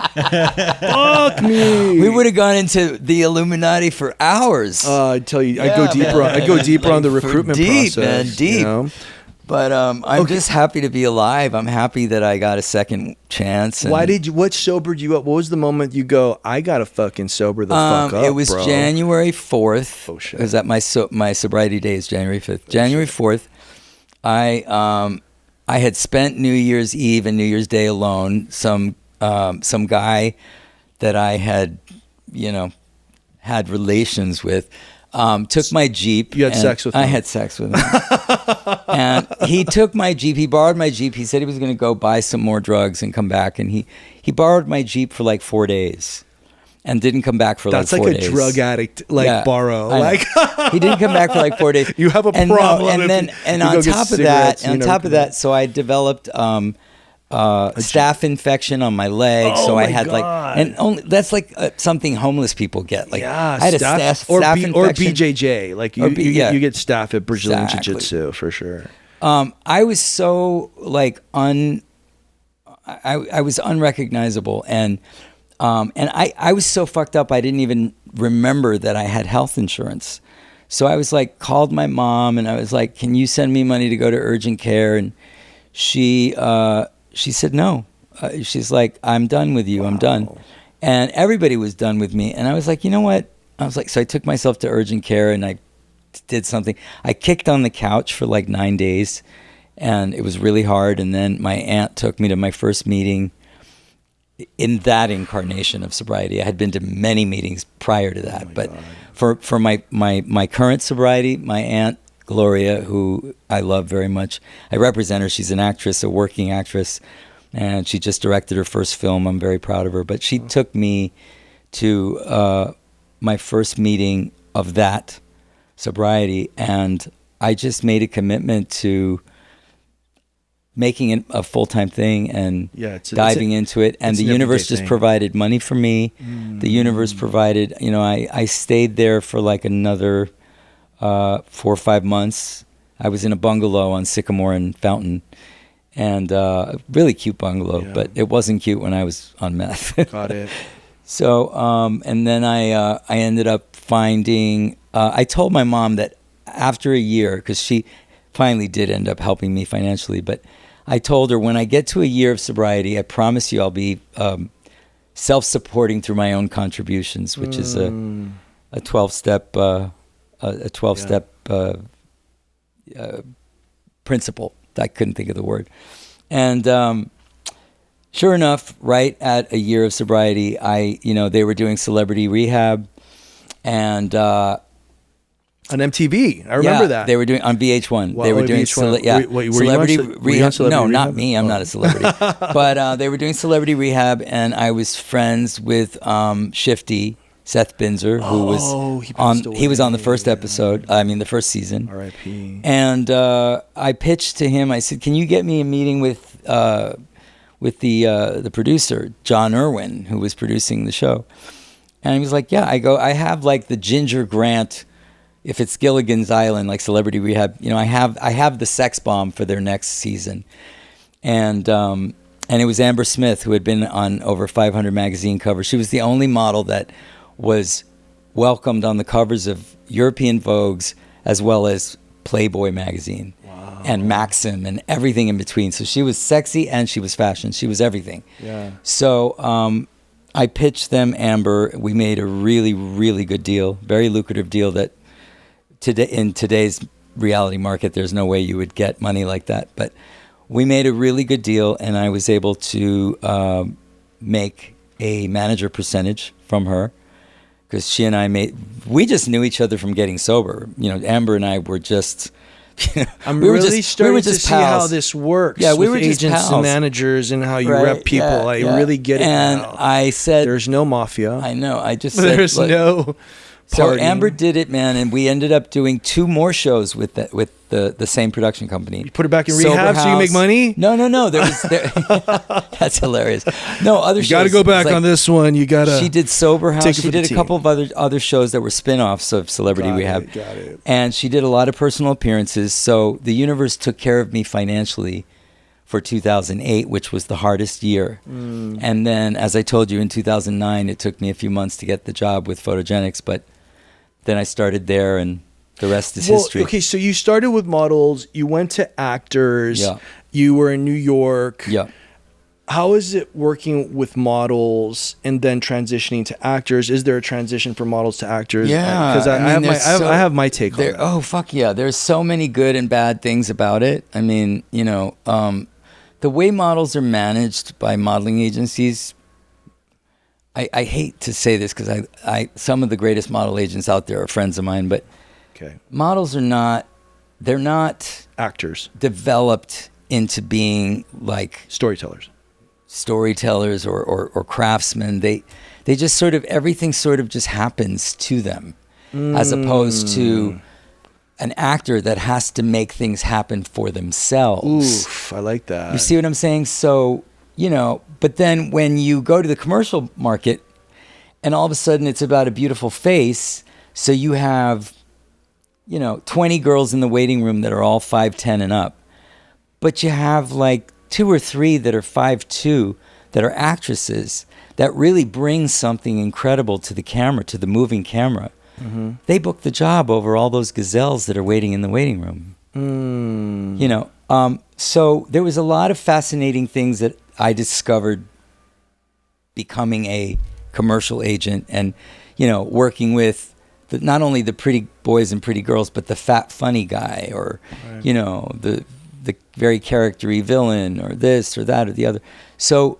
Fuck me. We would have gone into the Illuminati for hours. I tell you, I go deeper on the recruitment process. Man, deep. But I'm just happy to be alive. I'm happy that I got a second chance. What sobered you up? What was the moment you go, I gotta fucking sober the fuck up, It was bro. January 4th. Oh shit. Because my sobriety day is January 5th. January 4th, I had spent New Year's Eve and New Year's Day alone. Some guy that I had, had relations with, took my Jeep. You had sex with him. I had sex with him. And he took my Jeep. He borrowed my Jeep. He said he was going to go buy some more drugs and come back. And he borrowed my Jeep for like 4 days and didn't come back for like 4 days. That's like a drug addict, borrow. Like he didn't come back for like 4 days. You have a problem. And on top of that, so I developed staph infection on my leg. So I had that's like something homeless people get. Like I had a staph infection. Or BJJ. Like you get staph at Brazilian Jiu-Jitsu for sure. I was so like I was unrecognizable and I was so fucked up I didn't even remember that I had health insurance. So I was like called my mom and I was like, can you send me money to go to urgent care? And she said no. She's like, I'm done with you. I'm done. And everybody was done with me. And I was like, you know what? So I took myself to urgent care and I did something. I kicked on the couch for like 9 days and it was really hard. And then my aunt took me to my first meeting in that incarnation of sobriety. I had been to many meetings prior to that. But for my current sobriety, my aunt, Gloria, who I love very much. I represent her. She's an actress, a working actress, and she just directed her first film. I'm very proud of her. But she took me to my first meeting of that sobriety, and I just made a commitment to making it a full-time thing and diving into it. And the universe just provided money for me. The universe provided, I stayed there for like another 4 or 5 months. I was in a bungalow on Sycamore and Fountain, and really cute bungalow, but it wasn't cute when I was on meth. Got it. So, and then I ended up finding. I told my mom that after a year, because she finally did end up helping me financially, but I told her when I get to a year of sobriety, I promise you I'll be self-supporting through my own contributions, which is a 12-step. A 12-step principle. I couldn't think of the word. And sure enough, right at a year of sobriety, they were doing Celebrity Rehab, and on MTV. I remember that they were doing on VH1. Well, they were doing Celebrity Rehab. No, not me. I'm not a celebrity. But they were doing Celebrity Rehab, and I was friends with Shifty. Seth Binzer, who he was on the first episode. I mean, the first season. R.I.P. And I pitched to him. I said, "Can you get me a meeting with the producer, John Irwin, who was producing the show?" And he was like, "Yeah." I go, "I have like the Ginger Grant, if it's Gilligan's Island, like Celebrity Rehab. I have the sex bomb for their next season." And it was Amber Smith, who had been on over 500 magazine covers. She was the only model that was welcomed on the covers of European Vogues as well as Playboy magazine and Maxim and everything in between. So she was sexy and she was fashion. She was everything. Yeah. So I pitched them Amber. We made a really, really good deal, very lucrative deal that in today's reality market, there's no way you would get money like that. But we made a really good deal, and I was able to make a manager percentage from her. Because she and we just knew each other from getting sober. Amber and I were just. I'm really starting to see how this works. Yeah, we with were agents just pals. and managers and how you rep people. I really get it. And now. I said, "There's no mafia." I know. I just said, "There's no." So Amber did it, man, and we ended up doing 2 more shows with the same production company. You put it back in rehab so you make money? No. That's hilarious. No, other shows. You got to go back on this one. You got to. She did Sober House. She did a couple of other shows that were spin-offs of Celebrity Rehab. Got it. And she did a lot of personal appearances. So the universe took care of me financially for 2008, which was the hardest year. And then, as I told you, in 2009, it took me a few months to get the job with Photogenics, but then I started there, and the rest is history. Okay, so you started with models, you went to actors, you were in New York. Yeah. How is it working with models and then transitioning to actors? Is there a transition from models to actors? Yeah. Because I have my take on that. Oh, fuck yeah. There's so many good and bad things about it. I mean, the way models are managed by modeling agencies, I hate to say this because I some of the greatest model agents out there are friends of mine, but models they're not actors developed into being like storytellers or craftsmen. They just sort of, everything sort of just happens to them, as opposed to an actor that has to make things happen for themselves. Oof, I like that. You see what I'm saying? So, but then when you go to the commercial market and all of a sudden it's about a beautiful face, so you have, 20 girls in the waiting room that are all 5'10" and up, but you have like 2 or 3 that are 5'2" that are actresses that really bring something incredible to the camera, to the moving camera. Mm-hmm. They book the job over all those gazelles that are waiting in the waiting room. So there was a lot of fascinating things that I discovered becoming a commercial agent, and working with not only the pretty boys and pretty girls, but the fat funny guy, or the very character-y villain, or this or that or the other. So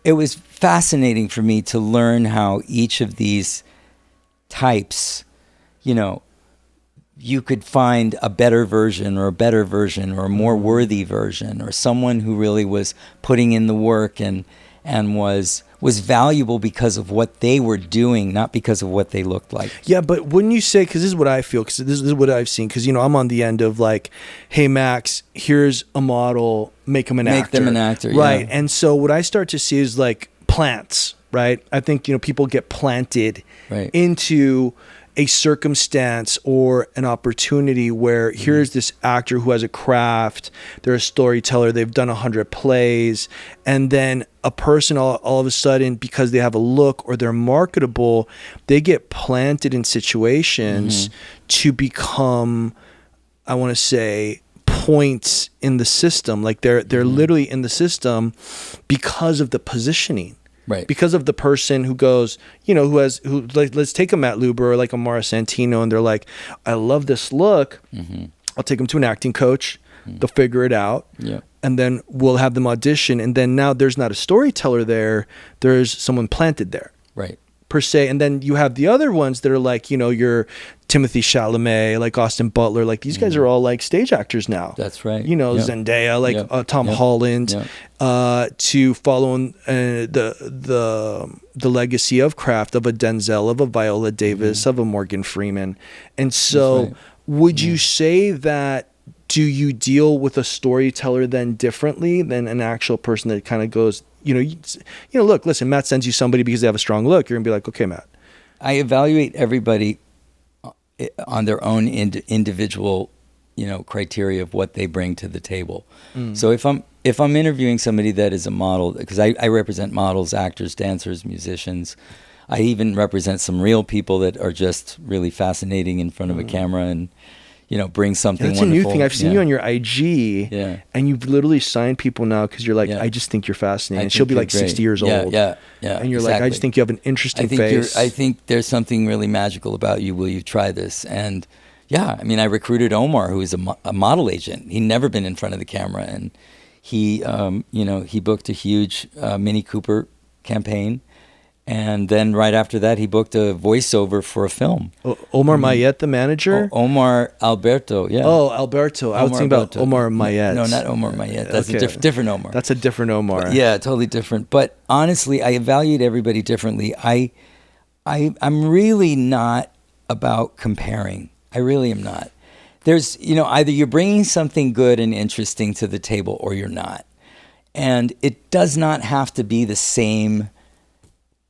it was fascinating for me to learn how each of these types, you could find a better version or a more worthy version, or someone who really was putting in the work and was valuable because of what they were doing, not because of what they looked like. Yeah, but wouldn't you say, because this is what I feel, because this is what I've seen, because I'm on the end of like, hey Max, here's a model, make them an actor. Make them an actor, right? Yeah. And so what I start to see is like plants, right? I think people get planted into a circumstance or an opportunity where here's this actor who has a craft, they're a storyteller, they've done 100 plays, and then a person all of a sudden, because they have a look or they're marketable, they get planted in situations to become, I want to say, points in the system. Like they're literally in the system because of the positioning. Right. Because of the person who goes, let's take a Matt Luber or like a Mara Santino, and they're like, I love this look. I'll take them to an acting coach. They'll figure it out. Yeah. And then we'll have them audition. And then now there's not a storyteller there. There's someone planted there. Right. Per se. And then you have the other ones that are like, your Timothy Chalamet, like Austin Butler, like these guys are all like stage actors now. That's right. Zendaya, like Tom Holland, to follow the legacy of craft, of a Denzel, of a Viola Davis, of a Morgan Freeman. And so would you say that, do you deal with a storyteller then differently than an actual person that kind of goes, look, listen, Matt sends you somebody because they have a strong look. You're gonna be like, okay, Matt. I evaluate everybody on their own individual, criteria of what they bring to the table. So if I'm interviewing somebody that is a model, because I represent models, actors, dancers, musicians. I even represent some real people that are just really fascinating in front of a camera and, bring something wonderful. That's a new thing. I've seen you on your IG, and you've literally signed people now because you're like, I just think you're fascinating. And she'll be like 60 years old. Yeah. And you're like, I just think you have an interesting face. I think there's something really magical about you. Will you try this? And I recruited Omar, who is a model agent. He'd never been in front of the camera, and he booked a huge Mini Cooper campaign. And then right after that, he booked a voiceover for a film. Omar Mayet, the manager? Omar Alberto, yeah. Oh, Alberto. I was thinking about Omar Mayet. No, not Omar Mayet. That's a different Omar. That's a different Omar. But yeah, totally different. But honestly, I evaluate everybody differently. I'm really not about comparing. I really am not. There's, either you're bringing something good and interesting to the table or you're not. And it does not have to be the same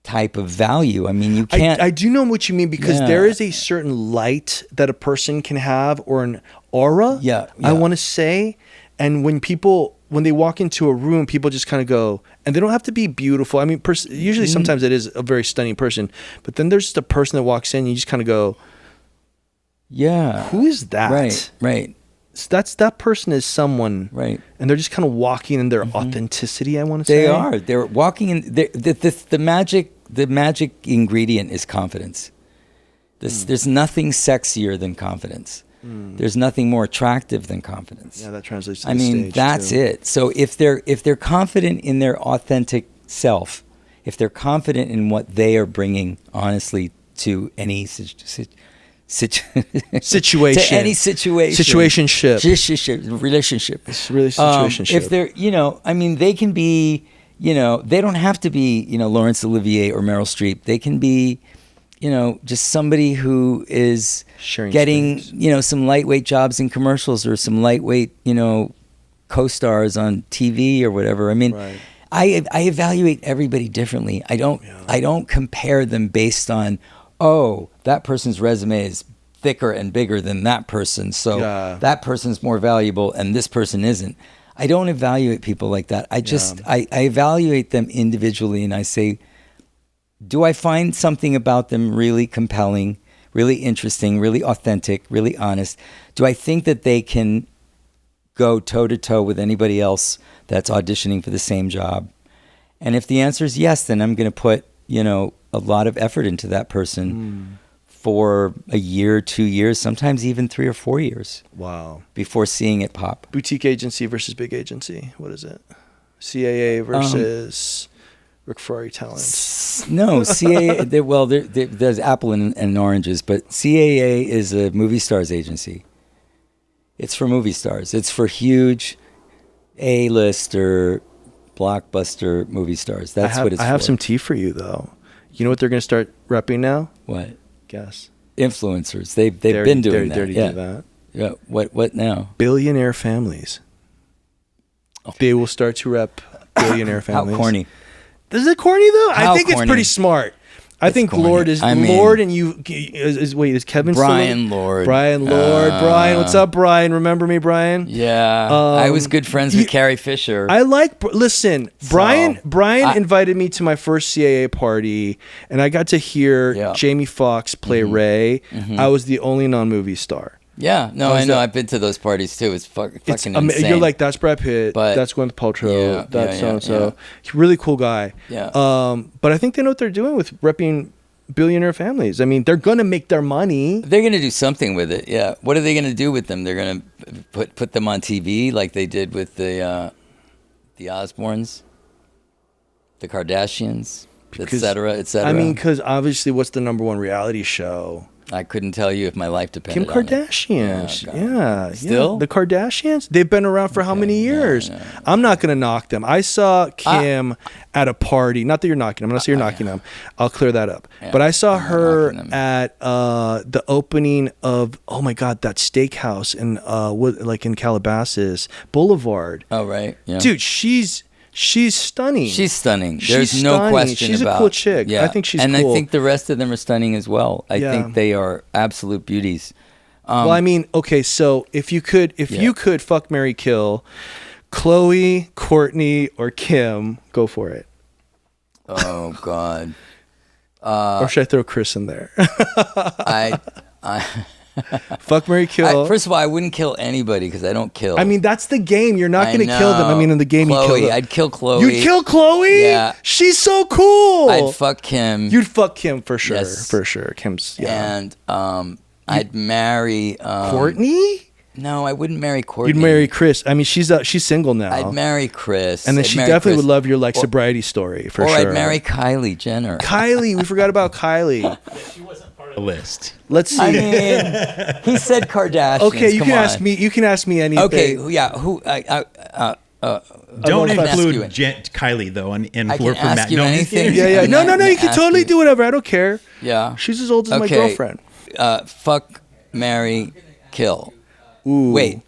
type of value. I mean, you can't. I do know what you mean, because there is a certain light that a person can have, or an aura. Yeah. I want to say, and when they walk into a room, people just kind of go, and they don't have to be beautiful. I mean, usually sometimes it is a very stunning person, but then there's just a person that walks in, and you just kind of go, yeah, who is that? Right. So that person is someone, right? And they're just kind of walking in their authenticity. I want to say they're walking in. The magic ingredient is confidence. There's nothing sexier than confidence. There's nothing more attractive than confidence. Yeah, that translates to the stage that's too. it. So if they're confident in their authentic self, if they're confident in what they are bringing, honestly, to any situation, to any relationship. It's really situationship. If they're, I mean, they can be, they don't have to be, Laurence Olivier or Meryl Streep. They can be, just somebody who is Sharing getting, space. some lightweight jobs in commercials or some lightweight, co-stars on TV or whatever. I mean, Right. I evaluate everybody differently. I don't compare them based on, oh, that person's resume is thicker and bigger than that person, so that person's more valuable and this person isn't. I don't evaluate people like that. I just I evaluate them individually, and I say, do I find something about them really compelling, really interesting, really authentic, really honest? Do I think that they can go toe-to-toe with anybody else that's auditioning for the same job? And if the answer is yes, then I'm going to put, a lot of effort into that person for a year, 2 years, sometimes even 3 or 4 years. Wow. Before seeing it pop. Boutique agency versus big agency. What is it? CAA versus Rick Ferrari talent. No, CAA, there's apple and oranges, but CAA is a movie stars agency. It's for movie stars. It's for huge A-lister, blockbuster movie stars. That's what it's for. I have some tea for you, though. You know what they're going to start repping now? What? Guess. Influencers. They've been doing that. They already do that. Yeah. What now? Billionaire families. Oh. They will start to rep billionaire families. How corny. Is it corny, though? I think corny? It's pretty smart. I think corny. Lord is Lord, and you is Kevin Brian still Lord. Brian Lord. Brian, what's up, Brian? Remember me, Brian? Yeah, I was good friends with Carrie Fisher. Listen, Brian invited me to my first CAA party, and I got to hear Jamie Foxx play Ray. I was the only non-movie star. Yeah, no, I know. I've been to those parties too. It's fucking insane. You're like, that's Brad Pitt, that's Gwyneth Paltrow, that's so-and-so. Really cool guy. Yeah. But I think they know what they're doing with repping billionaire families. I mean, they're going to make their money. They're going to do something with it, yeah. What are they going to do with them? They're going to put them on TV like they did with the Osbournes, the Kardashians, et cetera, et cetera. I mean, because obviously, what's the number one reality show? I couldn't tell you if my life depended Kim Kardashian. on it. Yeah. Still? The Kardashians? They've been around for how many years? No. I'm not going to knock them. I saw Kim at a party. Not that you're knocking them. I'm not saying you're knocking them. I'll clear that up. Yeah. But I saw her at the opening of, oh my God, that steakhouse in Calabasas Boulevard. Oh, right. Yeah. Dude, She's stunning. She's stunning. There's no question she's about it. She's a cool chick. Yeah. I think she's cool. And I think the rest of them are stunning as well. I think they are absolute beauties. Well, I mean, okay, so if you could fuck, marry, kill, Chloe, Courtney, or Kim, go for it. Oh, God. Or should I throw Chris in there? I Fuck, marry, kill. First of all, I wouldn't kill anybody because I don't kill. I mean, that's the game. You're not going to kill them. I mean, in the game, Chloe, you kill them. I'd kill Chloe. You'd kill Chloe? Yeah. She's so cool. I'd fuck Kim. You'd fuck Kim for sure. Yes. For sure. Kim's, And I'd marry... Courtney? No, I wouldn't marry Courtney. You'd marry Chris. I mean, she's single now. I'd marry Chris. And then she definitely would love your sobriety story for sure. Or I'd marry Kylie Jenner. Kylie, we forgot about Kylie. She wasn't part of the list. Let's see. I mean, he said Kardashians. Okay, you can ask me anything. Okay, yeah. Who? Don't include Kylie though, and I can ask you anything. Yeah. No. You can totally do whatever. I don't care. Yeah. She's as old as my girlfriend. Fuck, marry, kill. Ooh. Wait.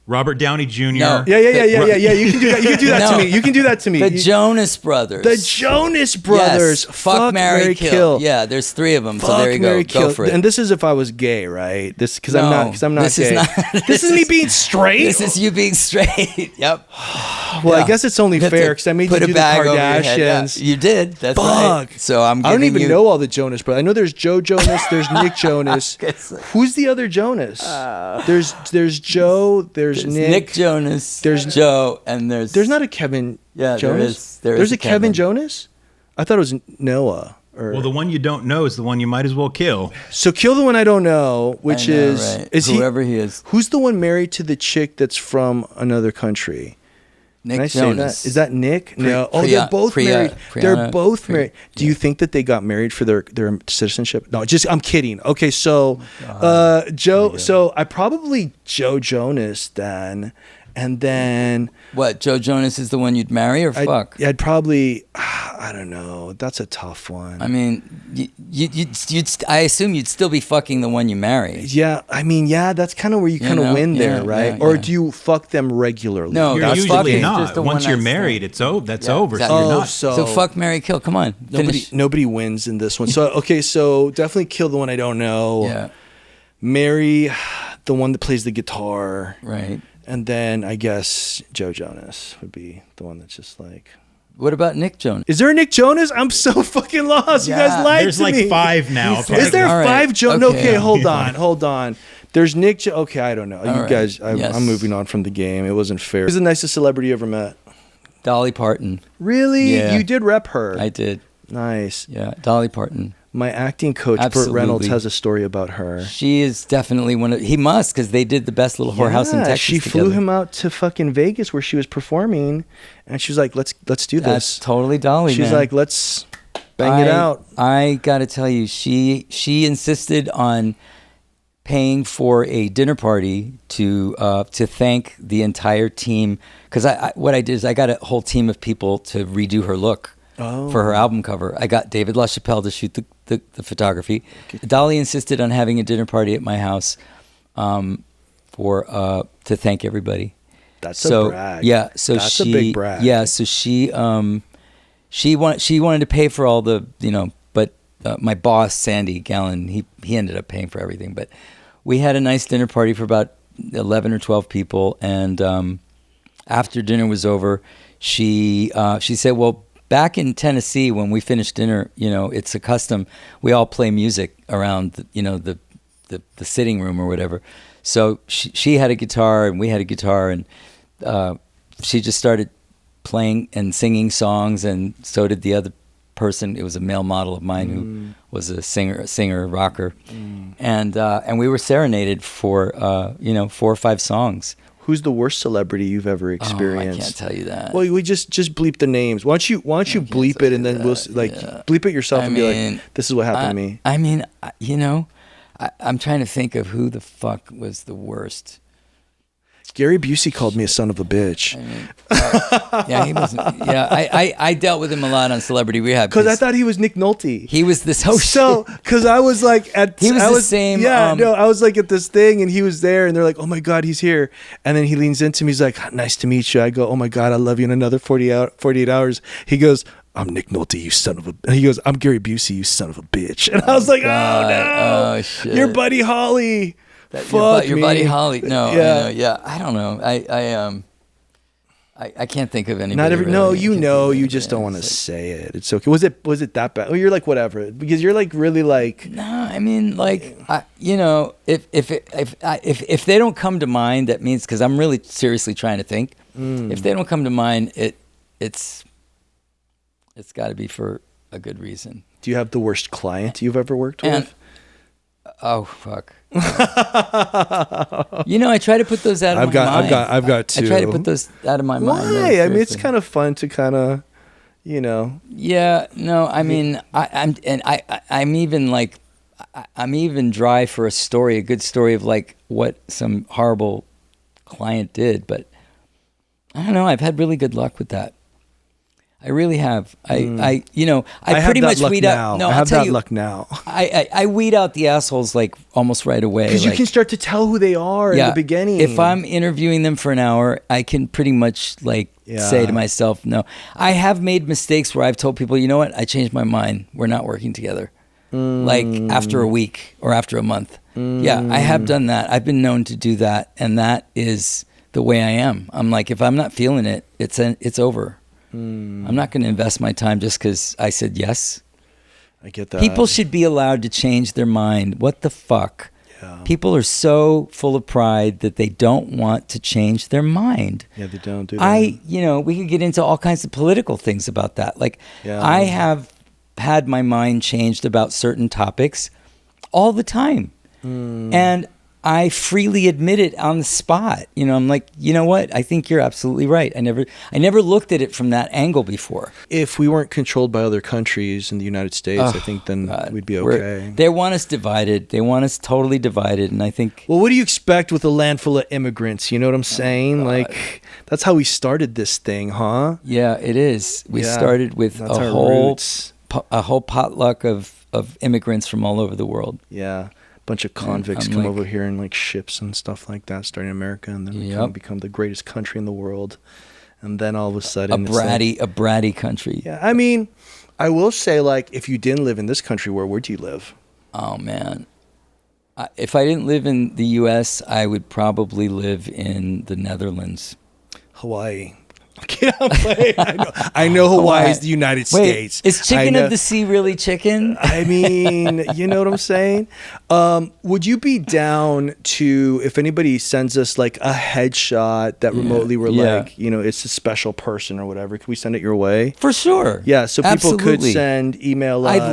Robert Downey Jr. No. Yeah. You can do that. You can do that to me. You can do that to me. The Jonas Brothers. The Jonas Brothers. Yes. Fuck, marry, kill. Yeah, there's 3 of them. So there you go. Go for it. And this is if I was gay, right? Because I'm not gay. This is me being straight. This is you being straight. Yep. Well, I guess it's only fair because I made you do the Kardashians. You did. That's right. So I don't even know all the Jonas Brothers. I know there's Joe Jonas. There's Nick Jonas. Who's the other Jonas? There's Joe. There's Nick Jonas. There's Joe, and there's not a Kevin. Yeah, Jonas. There's a Kevin Jonas. I thought it was Noah. Well, the one you don't know is the one you might as well kill. So kill the one I don't know, which is whoever he is. Who's the one married to the chick that's from another country? Nick Can I Jonas. say that? Is that Nick? No. Oh, they're both married. They're both married. Do you think that they got married for their citizenship? No, I'm kidding. Okay, so Joe. So I probably Joe Jonas then, and then what? Joe Jonas is the one you'd marry or fuck? I'd probably. I don't know. That's a tough one. I mean, I assume you'd still be fucking the one you marry. Yeah, I mean, that's kind of where you kind of win there, right? Or do you fuck them regularly? No, you're usually not. Once you're married, it's over. That's over. Exactly. So you're not. So fuck, marry, kill. Come on, nobody wins in this one. So okay, so definitely kill the one I don't know. Yeah. Marry the one that plays the guitar. Right. And then I guess Joe Jonas would be the one that's just like. What about Nick Jonas? Is there a Nick Jonas? I'm so fucking lost. You guys lied There's to me. There's like 5 now. Is there All 5 Jonas? Okay. Okay, hold on. There's Nick. Okay, I don't know. You guys, Yes. I'm moving on from the game. It wasn't fair. Who's the nicest celebrity you ever met? Dolly Parton. Really? Yeah. You did rep her. I did. Nice. Yeah, Dolly Parton. My acting coach, Absolutely. Burt Reynolds, has a story about her. She is definitely one of. He must, because they did the best little whorehouse in Texas. She flew him out to fucking Vegas where she was performing, and she was like, "Let's do this." That's totally Dolly. She's man. like, "Let's bang it out." I gotta tell you, she insisted on paying for a dinner party to thank the entire team, because what I did is I got a whole team of people to redo her look. For her album cover. I got David LaChapelle to shoot the photography. Okay. Dolly insisted on having a dinner party at my house to thank everybody. That's a brag. Yeah, so that's a big brag. Yeah, so she wanted to pay for all the, but my boss Sandy Gallen, he ended up paying for everything. But we had a nice dinner party for about 11 or 12 people, and after dinner was over, she said, "Well, back in Tennessee, when we finish dinner, it's a custom. We all play music around, the sitting room or whatever. So she had a guitar and we had a guitar, and she just started playing and singing songs, and so did the other person. It was a male model of mine who was a singer, rocker, and we were serenaded for 4 or 5 songs. Who's the worst celebrity you've ever experienced? I can't tell you that. Well, we just bleep the names. Why don't you bleep it, and then we'll bleep it yourself and be like, "This is what happened to me." I mean, I'm trying to think of who the fuck was the worst. Gary Busey called me a son of a bitch. Yeah, he wasn't. Yeah, I dealt with him a lot on Celebrity Rehab because I thought he was Nick Nolte. He was this host. So, because I was like he was the same. Yeah, no, I was like at this thing, and he was there, and they're like, "Oh my God, he's here!" And then he leans into me, he's like, "Nice to meet you." I go, "Oh my God, I love you." In another 48 hours, he goes, "I'm Nick Nolte, you son of a." And he goes, "I'm Gary Busey, you son of a bitch." And I was like, God. "Oh no, oh shit, your buddy Holly." Your buddy Holly. No, yeah. I don't know. I can't think of anybody. Not every. Really. You just don't want to say it. It's okay. Was it that bad? Oh, you're like whatever, because you're like really like. No, I mean like if they don't come to mind, that means, because I'm really seriously trying to think. If they don't come to mind, it's got to be for a good reason. Do you have the worst client you've ever worked with? Oh fuck. I try to put those out of my mind. I've got 2. I try to put those out of my mind. Why? Really, I mean, it's kind of fun to kind of, Yeah. No. I mean, I'm even dry for a story, a good story of like what some horrible client did, but I don't know. I've had really good luck with that. I really have. I pretty much weed out. No, I have that luck now. I weed out the assholes like almost right away. Because you can start to tell who they are in the beginning. If I'm interviewing them for an hour, I can pretty much say to myself, no. I have made mistakes where I've told people, you know what? I changed my mind. We're not working together. Like after a week or after a month. Yeah, I have done that. I've been known to do that, and that is the way I am. I'm like, if I'm not feeling it, it's over. I'm not going to invest my time just because I said yes. I get that. People should be allowed to change their mind. What the fuck? Yeah. People are so full of pride that they don't want to change their mind. Yeah, they don't do that. We could get into all kinds of political things about that. I have had my mind changed about certain topics all the time. And I freely admit it on the spot. You know, I'm like, you know what? I think you're absolutely right. I never looked at it from that angle before. If we weren't controlled by other countries in the United States, I think then we'd be okay. They want us divided. They want us totally divided. And I think... Well, what do you expect with a land full of immigrants? You know what I'm saying? Like, that's how we started this thing, huh? Yeah, it is. We started with a whole potluck of immigrants from all over the world. Yeah. Bunch of convicts come over here in like ships and stuff like that, starting in America, and then we become the greatest country in the world. And then all of a sudden, a bratty country. Yeah, I mean, I will say, like, if you didn't live in this country, where would you live? Oh man, if I didn't live in the U.S., I would probably live in the Netherlands, Hawaii. I know Hawaii is the United States. Is chicken of the sea really chicken? I mean, you know what I'm saying? Would you be down to, if anybody sends us like a headshot that remotely we're like, you know, it's a special person or whatever, can we send it your way? For sure. Yeah, so people could email us. I'd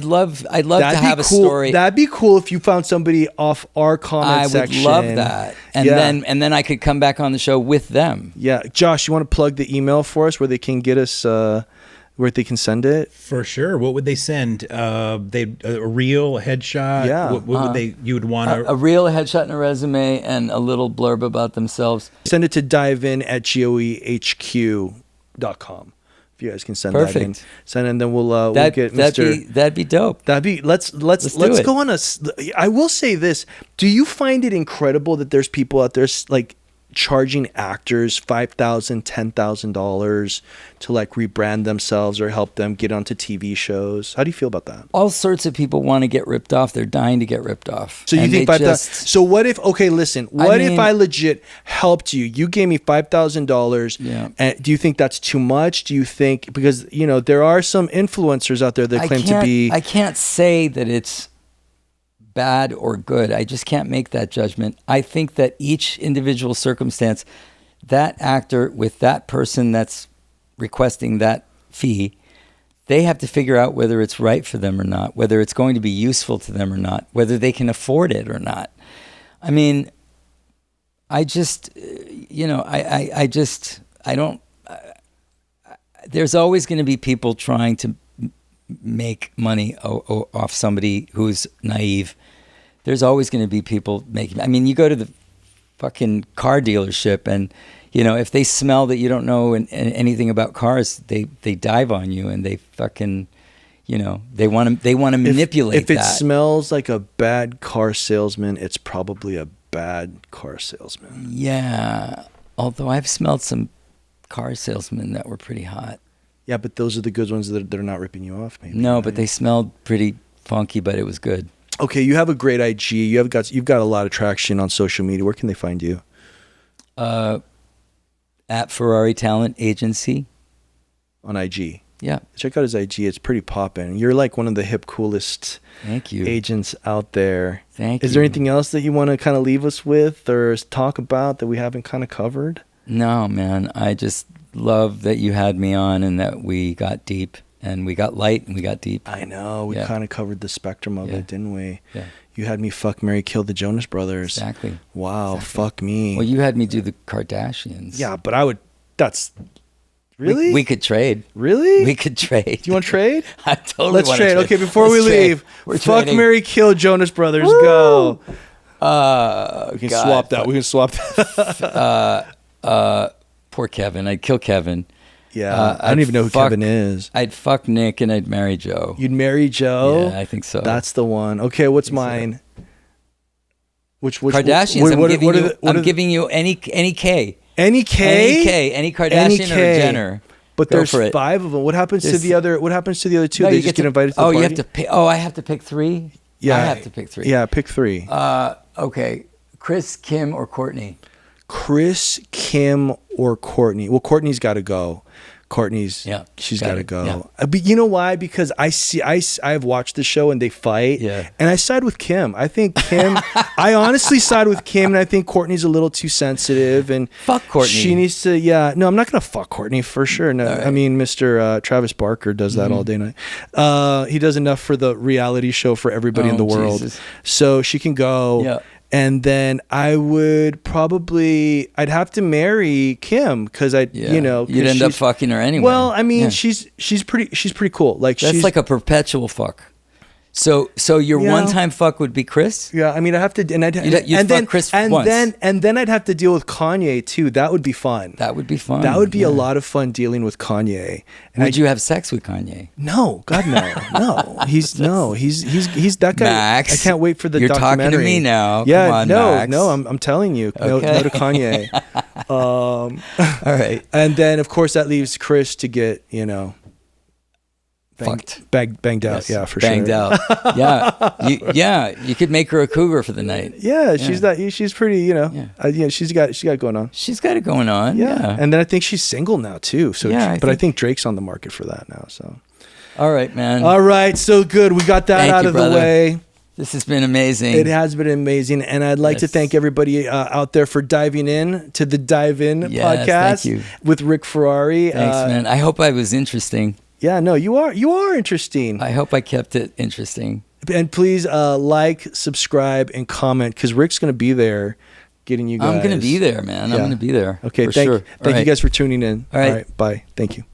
love to have a story. That'd be cool if you found somebody off our comment section. I would love that. And then I could come back on the show with them. Yeah. Josh, you want to plug the email for us where they can get us, where they can send it? For sure. What would they send? A reel, a headshot? Yeah. What would they? You would want a reel, a headshot, and a resume, and a little blurb about themselves. Send it to divein@goehq.com. If you guys can send that in, and then we'll get Mr. That'd be dope. Let's go on I will say this. Do you find it incredible that there's people out there like charging actors $5,000, $10,000 to like rebrand themselves or help them get onto TV shows? How do you feel about that? All sorts of people want to get ripped off. They're dying to get ripped off. So you think $5,000? So what if? Okay, listen. What if I legit helped you? You gave me $5,000. Yeah. And do you think that's too much? Do you think, because you know there are some influencers out there that claim to be? I can't say that it's bad or good. I just can't make that judgment. I think that each individual circumstance, that actor with that person that's requesting that fee, they have to figure out whether it's right for them or not, whether it's going to be useful to them or not, whether they can afford it or not. I mean, I just, you know, I don't, there's always going to be people trying to make money off somebody who's naive. There's always going to be people making. I mean, you go to the fucking car dealership, and you know if they smell that you don't know anything about cars, they dive on you, and they fucking, you know, they want to manipulate. If it smells like a bad car salesman, it's probably a bad car salesman. Yeah, although I've smelled some car salesmen that were pretty hot. Yeah, but those are the good ones that are not ripping you off, maybe. No, right? But they smelled pretty funky, but it was good. Okay, you have a great IG. You've got a lot of traction on social media. Where can they find you? At Ferrari Talent Agency. On IG. Yeah. Check out his IG. It's pretty poppin'. You're like one of the hip, coolest agents out there. Thank you. Is there anything else that you want to kind of leave us with or talk about that we haven't kind of covered? No, man. I just love that you had me on and that we got deep and we got light and we got deep. I know. We kind of covered the spectrum of it, didn't we? Yeah. You had me fuck, marry, kill the Jonas Brothers. Exactly. Wow. Exactly. Fuck me. Well, you had me do the Kardashians. Yeah, but I would. That's. Really? We could trade. We could trade. Do you want to trade? I totally Let's want to trade. Okay, before we leave, fuck, trading. marry, kill Jonas Brothers. Woo! Go. We can swap that. We can swap that. Poor Kevin. I'd kill Kevin. Yeah. I don't even know who Kevin is. I'd fuck Nick and I'd marry Joe. You'd marry Joe? Yeah, I think so. That's the one. Okay, what's mine? So. Which Kardashians. I'm giving you any K. Any K? Any Kardashian or Jenner. But there's 5 of them. What happens to the other? What happens to the other 2? They just get invited to the party? You have to pick. Oh, I have to pick 3. Yeah, I have to pick 3. Yeah, pick 3. Okay, Chris, Kim, or Courtney. Chris, Kim, or Courtney. Well, Courtney's got to go. Courtney's, Yeah, she's got got to it, go. yeah. But you know why? Because I've watched the show and they fight, and I side with Kim. I think Kim. I honestly side with Kim, and I think Courtney's a little too sensitive. And fuck Courtney. She needs to. Yeah, no, I'm not gonna fuck Courtney for sure. No, Right. I mean, Mr. Travis Barker does that all day night. He does enough for the reality show for everybody in the world, Jesus. so she can go. Yeah. And then I'd have to marry Kim because you know, you'd end up fucking her anyway. Well, I mean, she's pretty cool. Like that's she's like a perpetual fuck. So your one-time fuck would be Chris? Yeah, I mean, I have to, and You'd fuck Chris once. then I'd have to deal with Kanye too. That would be fun. That would be fun. That would be a lot of fun dealing with Kanye. And would you have sex with Kanye? No, God no, he's that guy. Max, I can't wait for the you're documentary. Talking to me now. Yeah, Come on, Max. I'm telling you, no to Kanye. All right, and then of course that leaves Chris to get fucked, banged out. Yes. Yeah, for banged sure. out. You could make her a cougar for the night. Yeah, she's pretty. She's got it going on. She's got it going on. Yeah. And then I think she's single now too. So, I think Drake's on the market for that now. So, all right, man. All right, so good. We got that out of the way. This has been amazing. It has been amazing, and I'd like to thank everybody out there for diving in to the Dive In podcast thank you. with Rick Ferrari. Thanks, man. I hope I was interesting. Yeah, no, you are interesting. I hope I kept it interesting. And please like, subscribe, and comment because Rick's going to be there getting you guys. I'm going to be there, man. I'm going to be there. Okay, thank you guys for tuning in. All right. Bye. Thank you.